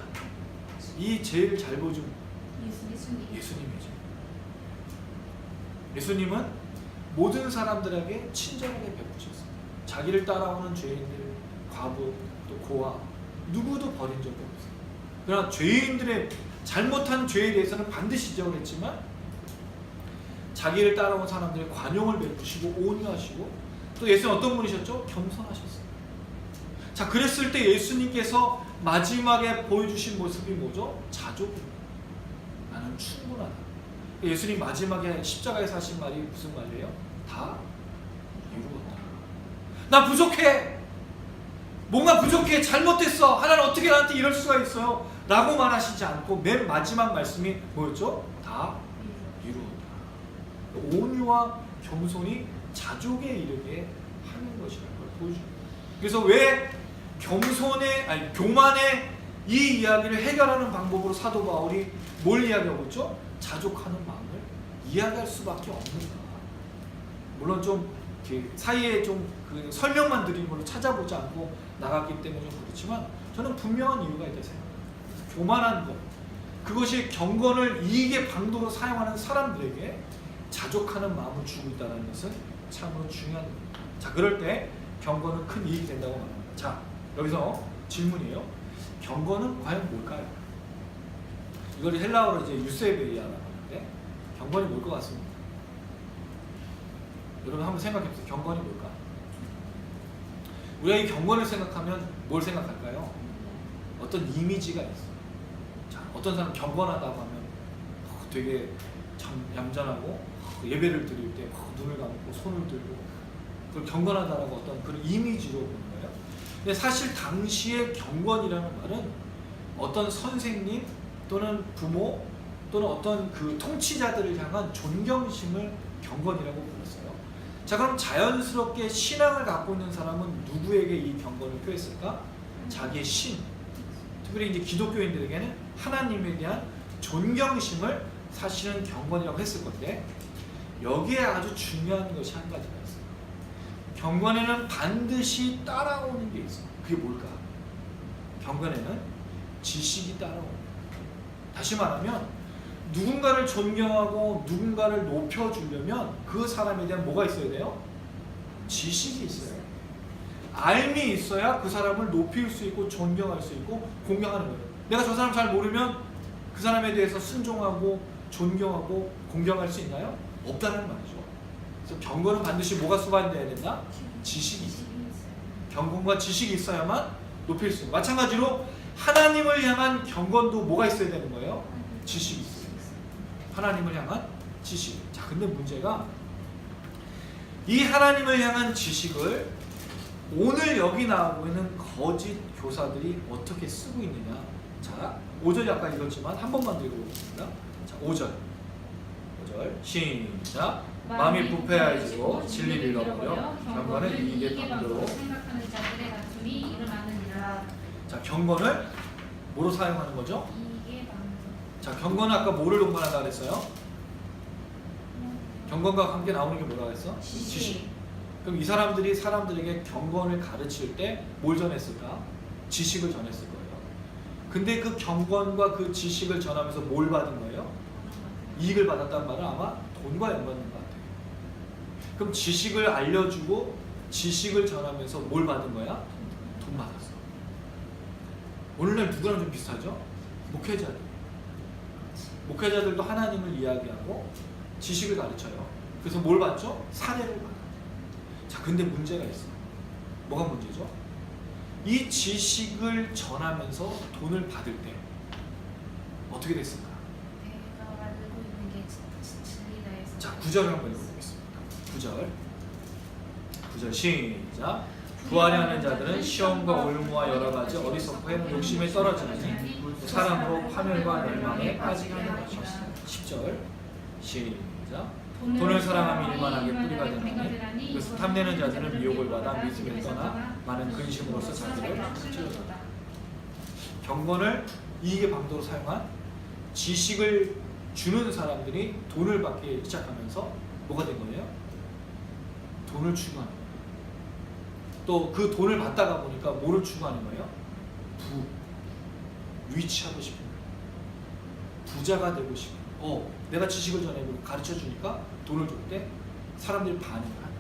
A: 이 제일 잘 보여준 예수님이죠. 예수님은 모든 사람들에게 친절하게 베푸셨어요. 자기를 따라오는 죄인들, 과부, 또 고아 누구도 버린 적이 없어요. 그러나 죄인들의 잘못한 죄에 대해서는 반드시 지적을 했지만 자기를 따라온 사람들의 관용을 베푸시고 온유하시고, 또 예수는 어떤 분이셨죠? 겸손하셨어요. 자, 그랬을 때 예수님께서 마지막에 보여주신 모습이 뭐죠? 자족입니다. 나는 충분하다. 예수님 마지막에 십자가에서 하신 말이 무슨 말이에요? 다 이루었다. 나 부족해. 뭔가 부족해. 잘못됐어. 하나님 어떻게 나한테 이럴 수가 있어요? 라고 말하시지 않고 맨 마지막 말씀이 뭐였죠? 다 이루었다. 온유와 겸손이 자족에 이르게 하는 것이라는 걸 보여줍니다. 그래서 왜 교만의 이 이야기를 해결하는 방법으로 사도 바울이 뭘 이야기하고 있죠? 자족하는 마음을 이야기할 수밖에 없는가. 물론 좀 사이에 좀 그 설명만 드린 걸로 찾아보지 않고 나갔기 때문에 좀 그렇지만 저는 분명한 이유가 있다고 생각합니다. 교만한 것, 그것이 경건을 이익의 방도로 사용하는 사람들에게 자족하는 마음을 주고 있다는 것은 참으로 중요한 겁니다. 자, 그럴 때 경건은 큰 이익이 된다고 말합니다. 자, 여기서 질문이에요. 경건은 과연 뭘까요? 이걸 헬라어로 이제 유세베이아라고 하는데, 경건이 뭘 것 같습니까? 여러분 한번 생각해보세요. 경건이 뭘까? 우리가 이 경건을 생각하면 뭘 생각할까요? 어떤 이미지가 있어요. 자, 어떤 사람 경건하다고 하면 되게 참 얌전하고 예배를 드릴 때 눈을 감고 손을 들고, 그걸 경건하다라고 어떤 그런 이미지로 보는 거예요. 근데 사실 당시의 경건이라는 말은 어떤 선생님 또는 부모 또는 어떤 그 통치자들을 향한 존경심을 경건이라고 불렀어요. 자, 그럼 자연스럽게 신앙을 갖고 있는 사람은 누구에게 이 경건을 표했을까? 자기의 신, 특별히 이제 기독교인들에게는 하나님에 대한 존경심을 사실은 경건이라고 했을 건데, 여기에 아주 중요한 것이 한 가지가 있어요. 경건에는 반드시 따라오는 게 있어요. 그게 뭘까? 경건에는 지식이 따라옵니다. 다시 말하면 누군가를 존경하고 누군가를 높여주려면 그 사람에 대한 뭐가 있어야 돼요? 지식이 있어요. 알미 있어야 그 사람을 높일 수 있고 존경할 수 있고 공경하는 거예요. 내가 저 사람 잘 모르면 그 사람에 대해서 순종하고 존경하고 공경할 수 있나요? 없다는 말이죠. 그래서 경건은 반드시 뭐가 수반돼야 된다? 지식이 있어요. 경건과 지식이 있어야만 높일 수 있어요. 마찬가지로 하나님을 향한 경건도 뭐가 있어야 되는 거예요? 지식이 있어요. 하나님을 향한 지식. 자, 근데 문제가 이 하나님을 향한 지식을 오늘 여기 나오고 있는 거짓 교사들이 어떻게 쓰고 있느냐. 자, 5절 약간 읽었지만 한 번만 더 읽어보겠습니다. 자, 5절 시작. 마음이 부패하여지고 진리를 잃어버려 경건을 이익의 방도로
B: 생각하는 자들의 다툼이 일어나느니라.
A: 자, 경건을 뭐로 사용하는 거죠?
B: 이익의 방도.
A: 자, 경건은 아까 뭐를 동반한다 그랬어요? 경건과 함께 나오는 게 뭐라고 했어?
B: 지식.
A: 그럼 이 사람들이 사람들에게 경건을 가르칠 때 뭘 전했을까? 지식을 전했을 거예요. 근데 그 경건과 그 지식을 전하면서 뭘 받은 거예요? 이익을 받았다는 말은 아마 돈과 연관된 것 같아요. 그럼 지식을 알려주고 지식을 전하면서 뭘 받은 거야? 돈 받았어. 오늘날 누구랑 좀 비슷하죠? 목회자들. 목회자들도 하나님을 이야기하고 지식을 가르쳐요. 그래서 뭘 받죠? 사례를 받아요. 자, 근데 문제가 있어. 뭐가 문제죠? 이 지식을 전하면서 돈을 받을 때 어떻게 됐을까?
B: 내가 알고 있는 게 진리다 해서.
A: 자, 9절을 한번 읽어보겠습니다. 9절 시작. 부하려 하는 자들은 시험과 올무와 여러 가지 어리석고 해는 욕심에 떨어지느니 사람으로 파멸과 멸망에 빠지게 하는 것이다. 10절 시작. 돈을 사랑하며 일만하게 뿌리가 되나니 그래서 탐내는 자들은 미혹을 받아 믿음을 떠나 많은 근심으로서 자기를 찔렀다. 경건을 이익의 방도로 사용한 지식을 주는 사람들이 돈을 받기 시작하면서 뭐가 된 거예요? 돈을 추구하는 거예요. 또 그 돈을 받다가 보니까 뭐를 추구하는 거예요? 위치하고 싶은 거예요. 부자가 되고 싶은 거예요. 내가 지식을 전해고 가르쳐 주니까 돈을 줄 때 사람들이 반응을 하는 거예요.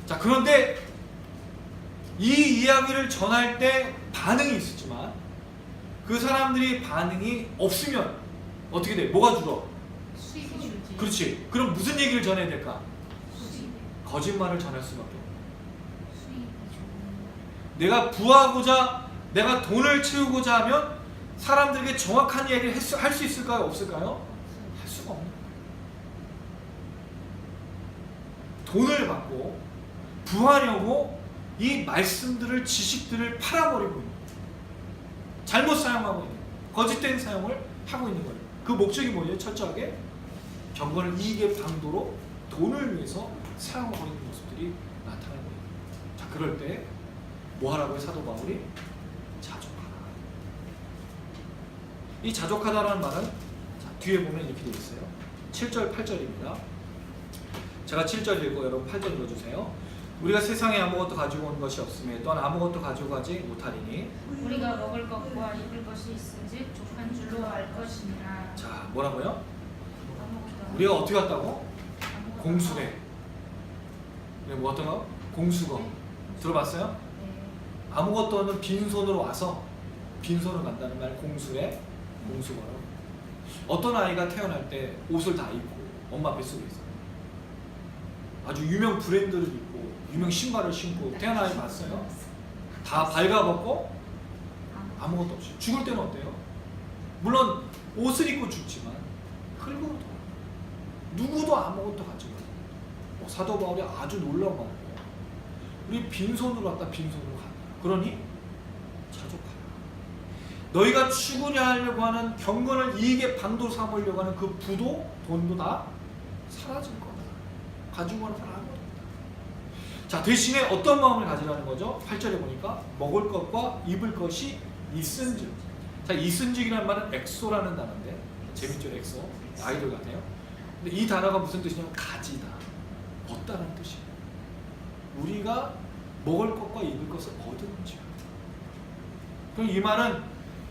A: 자, 그런데 이 이야기를 전할 때 반응이 있었지만 그 사람들이 반응이 없으면 어떻게 돼? 뭐가 줄어?
B: 수익이 줄지.
A: 그렇지. 그럼 무슨 얘기를 전해야 될까?
B: 수익.
A: 거짓말을 전할 수밖에 없어.
B: 수익이 줄.
A: 내가 부하고자 내가 돈을 채우고자 하면 사람들에게 정확한 이야기를 할 수 있을까요? 없을까요? 할 수가 없는 거예요. 돈을 받고 부하려고 이 말씀들을 지식들을 팔아버리고 있는 거예요. 잘못 사용하고 있는 거예요. 거짓된 사용을 하고 있는 거예요. 그 목적이 뭐예요? 철저하게 경건을 이익의 방도로 돈을 위해서 사용하고 있는 모습들이 나타나는 거예요. 자, 그럴 때 뭐 하라고요? 사도 바울이 자족하라. 이 자족하다라는 말은 자, 뒤에 보면 이렇게 되어 있어요. 7절 8절입니다. 제가 7절 읽고 여러분 8절 읽어주세요. 우리가 세상에 아무것도 가지고 온 것이 없음에 또한 아무것도 가지고 가지 못하리니
B: 우리가 먹을 것과 입을 것이 있은즉 족한 줄로 알 것이니라.
A: 자, 뭐라고요?
B: 아무것도
A: 우리가 어떻게 왔다고?
B: 아무것도
A: 공수래. 네, 뭐 어떤 거? 공수거. 들어봤어요?
B: 네.
A: 아무것도는 빈손으로 와서 빈손으로 간다는 말 공수에 공수거로. 어떤 아이가 태어날 때 옷을 다 입고 엄마 뱃속에 있어요. 아주 유명 브랜드를 입고 유명 신발을 신고 태어난 아이 봤어요? 다 발가벗고 아무것도 없이 죽을 때는 어때요? 물론 옷을 입고 죽지만 흙으로 돌아가요. 누구도 아무것도 가지고 가요. 사도 바울이 아주 놀라운 말이에요. 우리 빈손으로 왔다 빈손으로 간다. 그러니 자족하라. 너희가 추구려 하려고 하는 경건을 이익의 방도로 삼으려고 하는 그 부도 돈도 다 사라질 거다. 가지고 가는 사람 아무것도 없다. 자, 대신에 어떤 마음을 가지라는 거죠? 8절에 보니까 먹을 것과 입을 것이 있은즉. 자, 있은즉이라는 말은 엑소라는 단어인데 재밌죠? 엑소. 아이돌 같아요. 근데 이 단어가 무슨 뜻이냐면 가지다. 얻다는 뜻이에요. 우리가 먹을 것과 입을 것을 얻은즉. 그럼 이 말은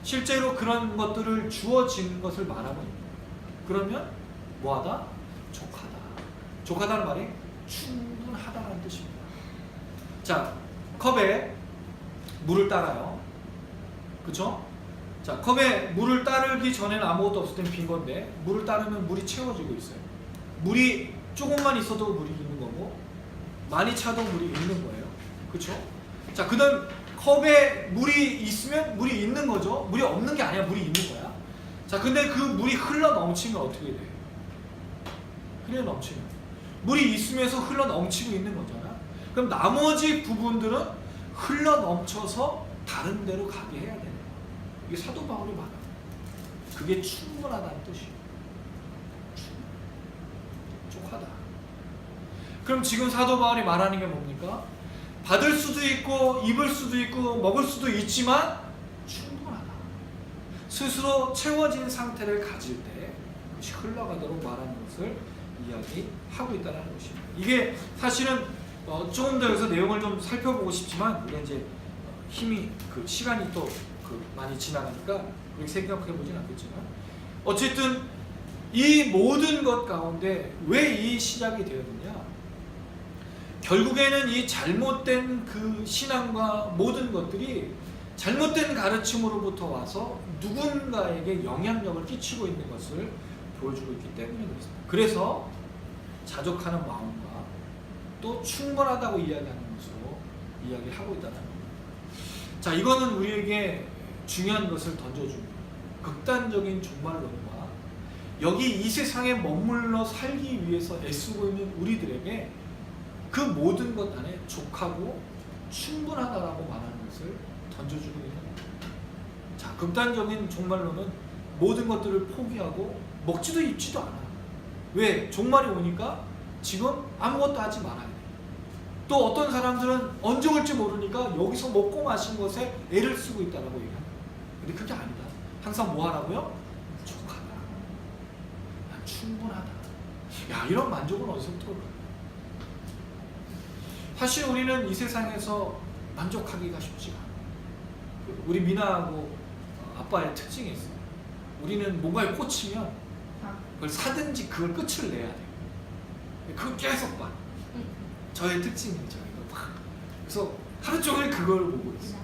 A: 실제로 그런 것들을 주어진 것을 말하고 있는 거예요. 그러면 뭐하다? 족하다. 족하다는 말이 충분하다는 뜻입니다. 자, 컵에 물을 따라요. 그쵸? 자, 컵에 물을 따르기 전에는 아무것도 없을 땐 빈 건데 물을 따르면 물이 채워지고 있어요. 물이 조금만 있어도 물이 있는 거고 많이 차도 물이 있는 거예요. 그쵸? 자, 그 다음 컵에 물이 있으면 물이 있는 거죠. 물이 없는 게 아니야. 물이 있는 거야. 자, 근데 그 물이 흘러 넘치면 어떻게 돼요? 흘러 넘치면 물이 있으면서 흘러 넘치고 있는 거잖아. 그럼 나머지 부분들은 흘러 넘쳐서 다른 데로 가게 해야 되는 거야. 이게 사도 바울이 말하는 거야. 그게 충분하다는 뜻이에요. 족하다. 그럼 지금 사도 바울이 말하는 게 뭡니까? 받을 수도 있고 입을 수도 있고 먹을 수도 있지만 충분하다. 스스로 채워진 상태를 가질 때 그것이 흘러가도록 말하는 것을 이야기하고 있다는 것입니다. 이게 사실은 조금 더 여기서 내용을 좀 살펴보고 싶지만 우리가 이제 힘이 그 시간이 또 많이 지나가니까 그렇게 생각해 보진 않겠지만 어쨌든 이 모든 것 가운데 왜 이 시작이 되었느냐? 결국에는 이 잘못된 그 신앙과 모든 것들이 잘못된 가르침으로부터 와서 누군가에게 영향력을 끼치고 있는 것을 보여주고 있기 때문에 그렇습니다. 그래서 자족하는 마음과 또 충분하다고 이야기하는 것으로 이야기를 하고 있다는 겁니다. 자, 이거는 우리에게 중요한 것을 던져줍니다. 극단적인 종말론과 여기 이 세상에 머물러 살기 위해서 애쓰고 있는 우리들에게 그 모든 것 안에 족하고 충분하다라고 말하는 것을 던져주고 있는 겁니다. 자, 극단적인 종말론은 모든 것들을 포기하고 먹지도 입지도 않아요. 왜? 종말이 오니까 지금 아무것도 하지 말아야 돼. 또 어떤 사람들은 언제 올지 모르니까 여기서 먹고 마신 것에 애를 쓰고 있다라고 얘기합니다. 근데 그게 아니다. 항상 뭐 하라고요? 족하다. 난 충분하다. 야, 이런 만족은 어디서부터 올까요? 사실 우리는 이 세상에서 만족하기가 쉽지가 않아요. 우리 미나하고 아빠의 특징이 있어요. 우리는 뭔가에 꽂히면 그걸 사든지 그걸 끝을 내야 돼요. 그걸 계속 봐. 저의 특징이에요. 저희가 막. 그래서 하루 종일 그걸 보고 있어요.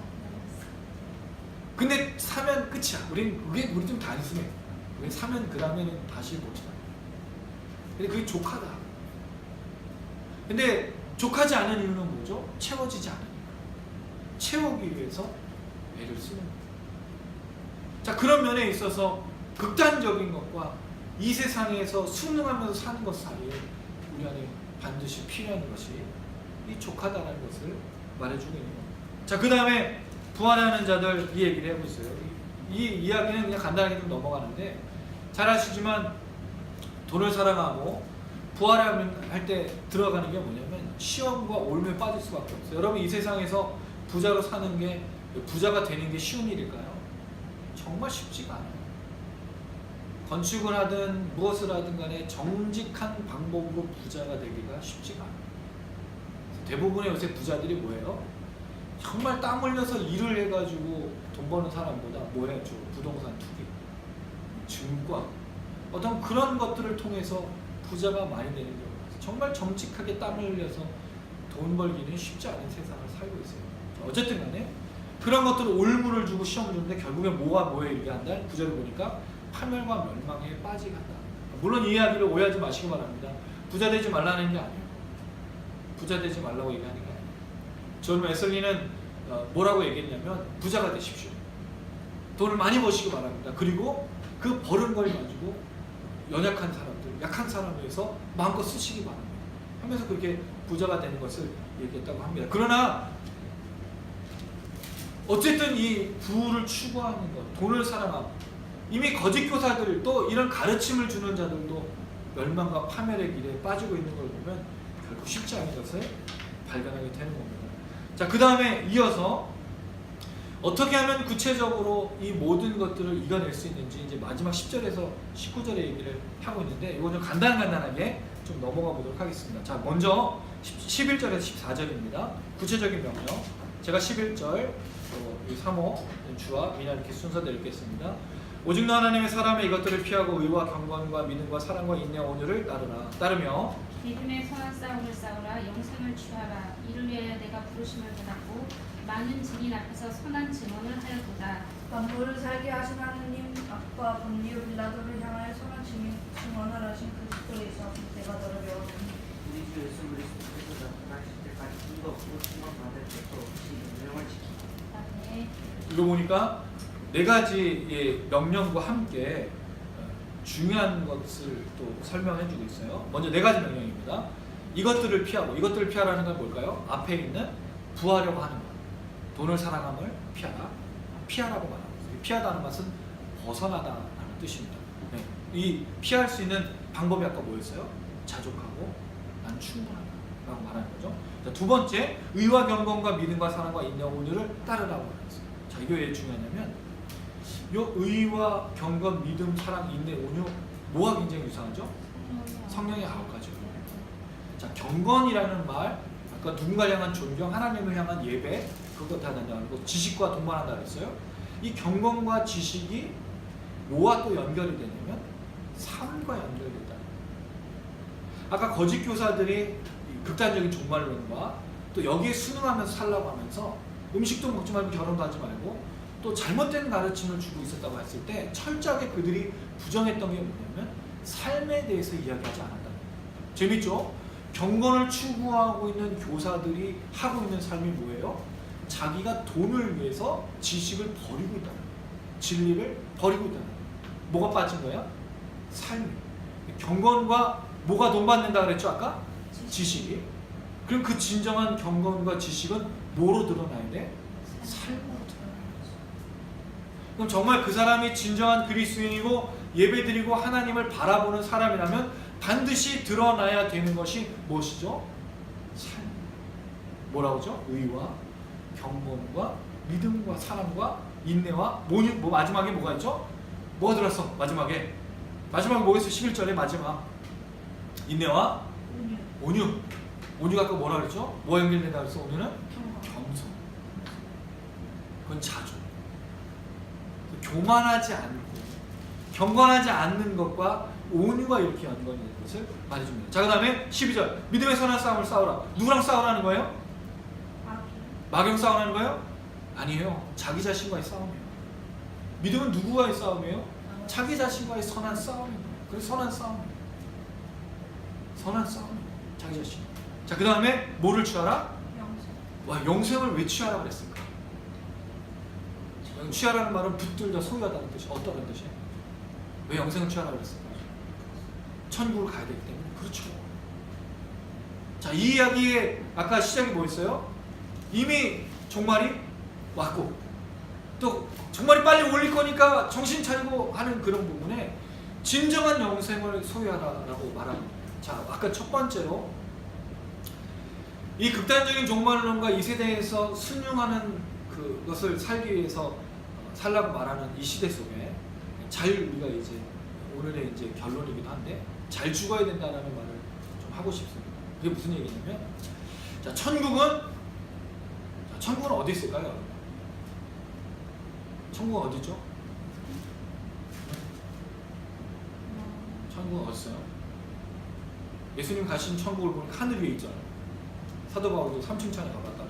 A: 근데 사면 끝이야. 우리 좀 단순해. 우리 사면 그 다음에는 다시 보지 않아요. 근데 그게 족하다. 근데 족하지 않은 이유는 뭐죠? 채워지지 않으니까. 채우기 위해서 애를 쓰는 거예요. 자, 그런 면에 있어서 극단적인 것과 이 세상에서 순응하면서 사는 것 사이에 우리 안에 반드시 필요한 것이 이 족하다라는 것을 말해주고 있는 겁니다. 자, 그 다음에 부활하는 자들 이 얘기를 해보세요. 이 이야기는 그냥 간단하게 좀 넘어가는데 잘 아시지만 돈을 사랑하고 부활할 때 들어가는 게 뭐냐면 시험과 올무에 빠질 수밖에 없어요. 여러분, 이 세상에서 부자로 사는 게, 부자가 되는 게 쉬운 일일까요? 정말 쉽지가 않아요. 건축을 하든 무엇을 하든 간에 정직한 방법으로 부자가 되기가 쉽지가 않아요. 대부분의 요새 부자들이 뭐예요? 정말 땀 흘려서 일을 해가지고 돈 버는 사람보다 뭐예요? 부동산 투기, 증권, 어떤 그런 것들을 통해서 부자가 많이 되는 경우가 있어요. 정말 정직하게 땀을 흘려서 돈 벌기는 쉽지 않은 세상을 살고 있어요. 어쨌든 간에 그런 것들은 올무를 주고 시험을 주는데 결국엔 뭐에 이르게 한다? 구절을 보니까 파멸과 멸망에 빠지게 한다. 물론 이 이야기를 오해하지 마시기 바랍니다. 부자 되지 말라는 게 아니에요. 부자 되지 말라고 얘기하는 게 아니에요. 존 웨슬리는 뭐라고 얘기했냐면 부자가 되십시오. 돈을 많이 버시기 바랍니다. 그리고 그 버는 걸 가지고 연약한 사람들, 약한 사람을 위해서 마음껏 쓰시기 바랍니다. 하면서 그렇게 부자가 되는 것을 얘기했다고 합니다. 그러나 어쨌든 이 부를 추구하는 것, 돈을 사랑하고 이미 거짓 교사들 또 이런 가르침을 주는 자들도 멸망과 파멸의 길에 빠지고 있는 걸 보면 결국 쉽지 않은 것을 발견하게 되는 겁니다. 자, 그 다음에 이어서 어떻게 하면 구체적으로 이 모든 것들을 이겨낼 수 있는지 이제 마지막 10절에서 19절의 얘기를 하고 있는데 이거 좀 간단하게 좀 넘어가 보도록 하겠습니다. 자, 먼저 11절에서 14절입니다. 구체적인 명령. 제가 11절 3호 주와 미나 이렇게 순서대로 읽겠습니다. 오직 너 하나님의 사람의 이것들을 피하고 의와 경건과 믿음과 사랑과 인내와 온유를 따르며
B: 믿음의 선한 싸움을 싸우라. 영생을 취하라. 이를 위하여 내가 부르심을 받았고 많은 증인 앞에서 선한 증언을 하였도다.
C: 만물을 살게 하신 하느님 아빠 본디오 빌라도를 향하여 선한 증언을 하신 그리스도에서 내가 너를 배웠으니
D: 우리 주 예수 그리스도께서 나타나실 때까지 힘도 없고 충만 받을 것도 없이 명령을 지키라.
B: 네.
A: 이거 보니까 네 가지의 명령과 함께 중요한 것을 또 설명해 주고 있어요. 먼저 네 가지 명령입니다. 이것들을 피하고, 이것들을 피하라는 건 뭘까요? 앞에 있는 부하려고 하는 것, 돈을 사랑함을 피하라, 피하라고 말하고 있어요. 피하다는 것은 벗어나다라는 뜻입니다. 네. 이 피할 수 있는 방법이 아까 뭐였어요? 자족하고 난 충분하다라고 말하는 거죠. 자, 두 번째, 의와 경건과 믿음과 사랑과 인내와 온유를 따르라고 말했어요. 자, 이게 왜 중요하냐면 요 의와 경건, 믿음, 사랑, 인내, 온유 뭐가 굉장히 유사하죠? 성령의 9가지. 자, 경건이라는 말, 아까 누군가를 향한 존경, 하나님을 향한 예배, 그거 다 된다고 지식과 동반한다 그랬어요. 이 경건과 지식이 뭐와 또 연결이 되냐면 삶과 연결이 된다. 아까 거짓 교사들이 극단적인 종말론과 또 여기에 순응하면서 살라고 하면서 음식도 먹지 말고 결혼도 하지 말고 또 잘못된 가르침을 주고 있었다고 했을 때 철저하게 그들이 부정했던 게 뭐냐면 삶에 대해서 이야기하지 않았다는 거예요. 재밌죠? 경건을 추구하고 있는 교사들이 하고 있는 삶이 뭐예요? 자기가 돈을 위해서 지식을 버리고 있다는 거예요. 진리를 버리고 있다는 거예요. 뭐가 빠진 거야? 삶이. 경건과 뭐가 동반된다 그랬죠 아까? 지식이. 그럼 그 진정한 경건과 지식은 뭐로 드러나야 돼? 삶으로 드러나야 돼. 그럼 정말 그 사람이 진정한 그리스도인이고 예배드리고 하나님을 바라보는 사람이라면 반드시 드러나야 되는 것이 무엇이죠? 삶. 뭐라고 하죠? 의와 경건과 믿음과 사랑과 인내와 온유. 뭐 마지막에 뭐가 있죠? 뭐가 들었어? 마지막에 뭐가 있어? 11절에 마지막 인내와 온유. 온유가 아까 뭐라 그랬죠? 뭐 연결된다 그랬어? 온유는 겸손. 그건 자조. 교만하지 않고 경건하지 않는 것과 온유가 이렇게 연관이 되는 것을 말해줍니다. 자, 그 다음에 12절 믿음의 선한 싸움을 싸우라. 누구랑 싸우라는 거예요? 마귀랑 싸우라는 거예요? 아니에요. 자기 자신과의 싸움이에요. 믿음은 누구와의 싸움이에요? 자기 자신과의 선한 싸움이에요. 그래서 선한 싸움이에요. 선한 싸움이에요. 자기 자신. 자, 그 다음에 뭐를 취하라? 와, 영생을 왜 취하라 그랬을까? 취하라는 말은 붙들다 소유하다는 뜻이 어떤 뜻이에요? 왜 영생을 취하라 그랬을까? 천국을 가야 되기 때문에. 그렇죠. 자, 이 이야기의 아까 시작이 뭐였어요? 이미 종말이 왔고 또 종말이 빨리 올릴 거니까 정신 차리고 하는 그런 부분에 진정한 영생을 소유하라라고 말합니다. 자, 아까 첫 번째로 이 극단적인 종말론과 이 세대에서 순응하는 그것을 살기 위해서 살라고 말하는 이 시대 속에 잘 우리가 이제 오늘의 이제 결론이기도 한데 잘 죽어야 된다는 말을 좀 하고 싶습니다. 그게 무슨 얘기냐면 자, 천국은 어디 있을까요? 천국은 어디죠? 천국은 어디 있어요? 예수님 가신 천국을 보니까 하늘 위에 있잖아요. 사도 바울도 3층 천에 가봤다.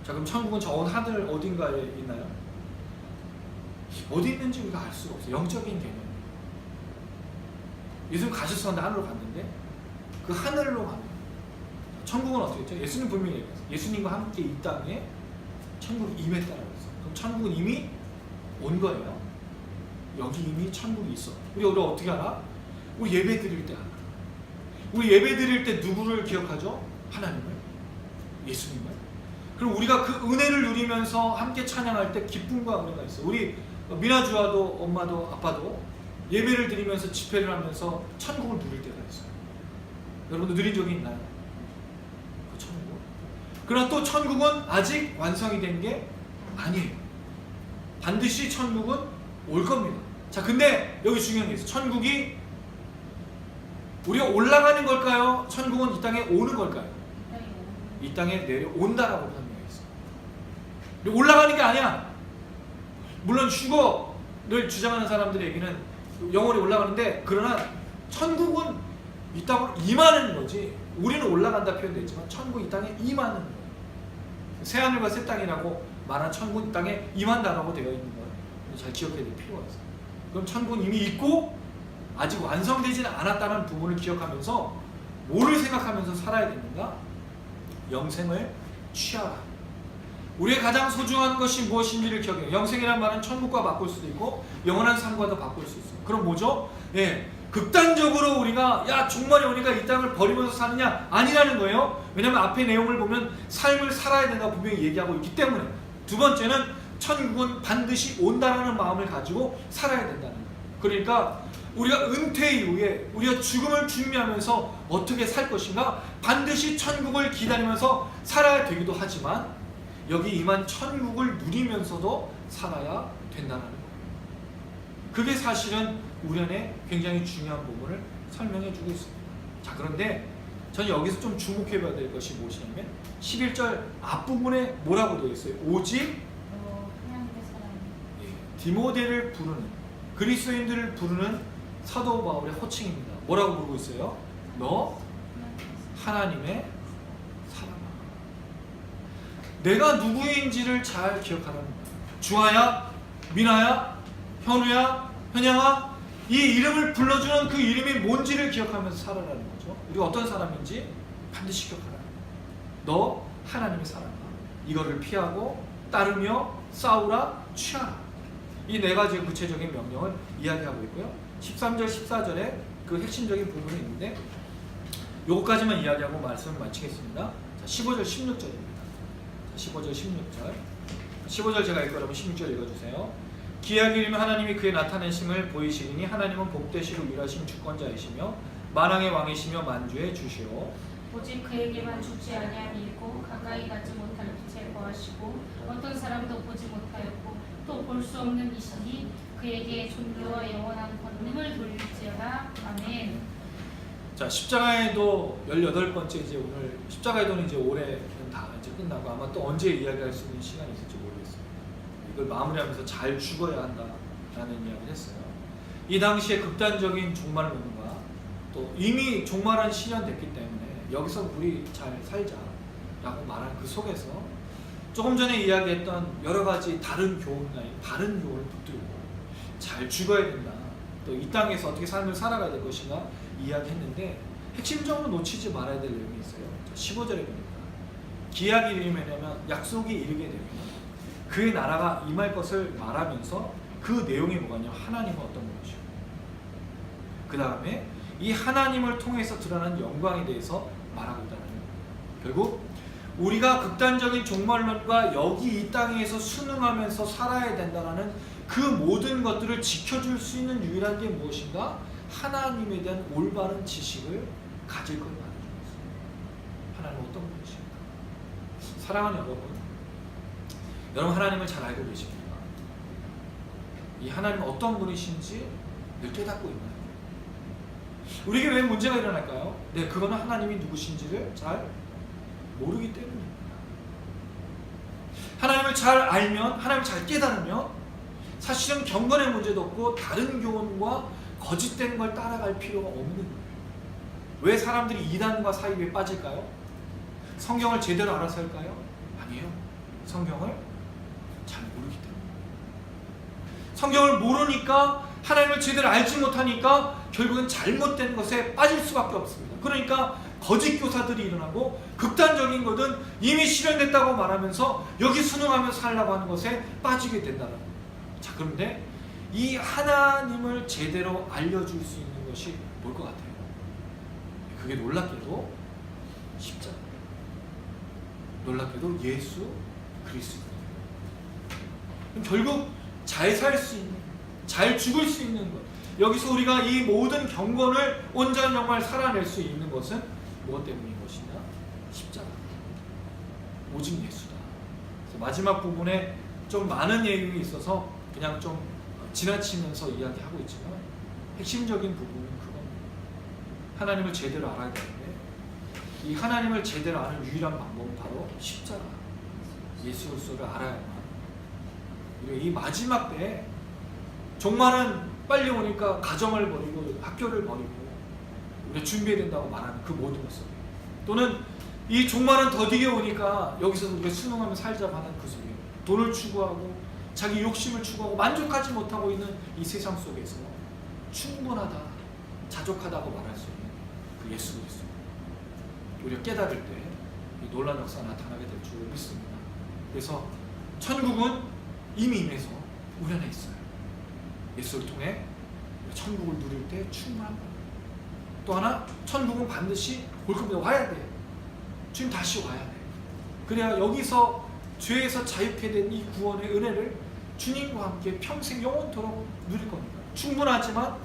A: 자, 그럼 천국은 저 하늘 어딘가에 있나요? 어디 있는지 우리가 알 수가 없어요. 영적인 개념. 예수님 가셨었는데 하늘로 갔는데 그 하늘로 가는 천국은 어떻게 했죠? 예수님 분명히 얘기했어요. 예수님과 함께 이 땅에 천국이 임했다라고 했어요. 그럼 천국은 이미 온 거예요. 여기 이미 천국이 있어. 우리 어떻게 알아? 우리 예배 드릴 때 알아. 우리 예배 드릴 때 누구를 기억하죠? 하나님을, 예수님을. 그럼 우리가 그 은혜를 누리면서 함께 찬양할 때 기쁨과 은혜가 있어요. 우리 미나주와도 엄마도 아빠도 예배를 드리면서 집회를 하면서 천국을 누릴 때가 있어요. 여러분도 누린 적이 있나요? 그 천국. 그러나 또 천국은 아직 완성이 된 게 아니에요. 반드시 천국은 올 겁니다. 자, 근데 여기 중요한 게 있어요. 천국이 우리가 올라가는 걸까요? 천국은 이 땅에 오는 걸까요? 이 땅에 내려온다라고 설명했어요. 올라가는 게 아니야. 물론 휴거를 주장하는 사람들의 얘기는 영원히 올라가는데, 그러나 천국은 이 땅으로 임하는 거지. 우리는 올라간다 표현되지만 천국이 이 땅에 임하는 거예요. 새하늘과 새 땅이라고 말한 천국이 이 땅에 임한다라고 되어 있는 걸 잘 기억해야 될 필요가 있어요. 그럼 천국은 이미 있고 아직 완성되지는 않았다는 부분을 기억하면서 뭐를 생각하면서 살아야 되는가? 영생을 취하라. 우리의 가장 소중한 것이 무엇인지를 기억해요. 영생이란 말은 천국과 바꿀 수도 있고 영원한 삶과도 바꿀 수 있어요. 그럼 뭐죠? 예, 극단적으로 우리가 야 종말이 오니까 이 땅을 버리면서 사느냐? 아니라는 거예요. 왜냐하면 앞에 내용을 보면 삶을 살아야 된다고 분명히 얘기하고 있기 때문에. 두 번째는 천국은 반드시 온다라는 마음을 가지고 살아야 된다는 거예요. 그러니까 우리가 은퇴 이후에 우리가 죽음을 준비하면서 어떻게 살 것인가? 반드시 천국을 기다리면서 살아야 되기도 하지만 여기 임한 천국을 누리면서도 살아야 된다는 거예요. 그게 사실은 우리 안에 굉장히 중요한 부분을 설명해 주고 있습니다. 자, 그런데 저는 여기서 좀 주목해 봐야 될 것이 무엇이냐면 11절 앞부분에 뭐라고 되어 있어요? 오직
B: 하나님의 사랑.
A: 디모데를 부르는, 그리스도인들을 부르는 사도 바울의 호칭입니다. 뭐라고 부르고 있어요? 너 하나님의 사랑아. 내가 누구인지를 잘 기억하라는 거예요. 주아야, 미나야, 현우야, 현양아, 이 이름을 불러주는 그 이름이 뭔지를 기억하면서 살아라는 거죠. 우리가 어떤 사람인지 반드시 기억하라. 너 하나님의 사랑아. 이거를 피하고 따르며 싸우라, 취하라. 이 네 가지의 구체적인 명령을 이야기하고 있고요. 13절, 14절에 그 핵심적인 부분이 있는데 요거까지만 이야기하고 말씀을 마치겠습니다. 자, 15절, 16절입니다. 15절, 16절. 15절 제가 읽고 여러분 16절 읽어주세요. 기약이 이르면 하나님이 그의 나타내심을 보이시리니 하나님은 복되시고 위라신 주권자이시며 만왕의 왕이시며 만주의 주시오.
B: 오직 그에게만 죽지 아니한 일고 가까이 가지 못할 빛에 거하시고 어떤 사람도 보지 못하였고 또 볼 수 없는 이시니 그에게 존귀와 영원한 권능을 돌릴지어다. 아멘.
A: 자, 십자가에도 18번째 이제 오늘 십자가에도는 이제 올해 다 이제 끝나고 아마 또 언제 이야기할 수 있는 시간이 있을지 모르겠어요. 이걸 마무리하면서 잘 죽어야 한다라는 이야기를 했어요. 이 당시에 극단적인 종말론과 또 이미 종말은 실현됐기 때문에 여기서 우리 잘 살자라고 말한 그 속에서 조금 전에 이야기했던 여러 가지 다른 교훈과 다른 교훈을 붙들고 잘 죽어야 된다. 또 이 땅에서 어떻게 삶을 살아가야 될 것인가 이야기했는데 핵심적으로 놓치지 말아야 될 내용이 있어요. 15절에 보니까 기약이 이르면 약속이 이르게 되면 그의 나라가 임할 것을 말하면서 그 내용이 뭐냐면 하나님은 어떤 분이시고 그 다음에 이 하나님을 통해서 드러나는 영광에 대해서 말하고 있다는 거예요. 결국 우리가 극단적인 종말론과 여기 이 땅에서 순응하면서 살아야 된다는 그 모든 것들을 지켜줄 수 있는 유일한 게 무엇인가? 하나님에 대한 올바른 지식을 가질 걸 말해주고 있어요. 하나님은 어떤 분이십니까? 사랑하는 여러분 하나님을 잘 알고 계십니까? 이 하나님은 어떤 분이신지 늘 깨닫고 있나요? 우리에게 왜 문제가 일어날까요? 네, 그거는 하나님이 누구신지를 잘 모르기 때문입니다. 하나님을 잘 알면, 하나님을 잘 깨달으면 사실은 경건의 문제도 없고 다른 교훈과 거짓된 걸 따라갈 필요가 없는 거예요. 왜 사람들이 이단과 사입에 빠질까요? 성경을 제대로 알아서 할까요? 아니에요. 성경을 잘 모르기 때문에. 성경을 모르니까 하나님을 제대로 알지 못하니까 결국은 잘못된 것에 빠질 수밖에 없습니다. 그러니까 거짓 교사들이 일어나고 극단적인 것은 이미 실현됐다고 말하면서 여기 순응하면서 살라고 하는 것에 빠지게 된다는 거예요. 자, 그런데 이 하나님을 제대로 알려줄 수 있는 것이 뭘 것 같아요? 그게 놀랍게도 십자가. 놀랍게도 예수 그리스도. 결국 잘 살 수 있는, 잘 죽을 수 있는 것. 여기서 우리가 이 모든 경건을 온전히 정말 살아낼 수 있는 것은 무엇 때문인 것이냐? 십자가. 오직 예수다. 그래서 마지막 부분에 좀 많은 내용이 있어서 그냥 좀 지나치면서 이야기하고 있지만 핵심적인 부분은 그겁니다. 하나님을 제대로 알아야 되는데 이 하나님을 제대로 아는 유일한 방법은 바로 십자가. 예수 그리스도를 알아야만 우리가 이 마지막 때에 종말은 빨리 오니까 가정을 버리고 학교를 버리고 우리가 준비해야 된다고 말하는 그 모든 것 속에, 또는 이 종말은 더디게 오니까 여기서 우리가 순응하며 살자고 하는 그 속에, 돈을 추구하고 자기 욕심을 추구하고 만족하지 못하고 있는 이 세상 속에서 충분하다, 자족하다고 말할 수 있는 그 예수 그리스도, 우리가 깨달을 때 이 놀라운 역사가 나타나게 될 줄 믿습니다. 그래서 천국은 이미 임해서 우리 안에 있어요. 예수를 통해 천국을 누릴 때 충분한 거예요. 또 하나, 천국은 반드시 올 겁니다. 와야 돼. 주님 다시 와야 돼. 그래야 여기서 죄에서 자유케 된 이 구원의 은혜를 주님과 함께 평생 영원토록 누릴 겁니다. 충분하지만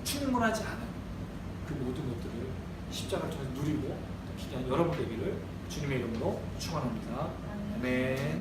A: 충분하지 않은 그 모든 것들을 십자가를 통해서 누리고 기대한 여러분 되기를 주님의 이름으로 축원합니다. 아멘.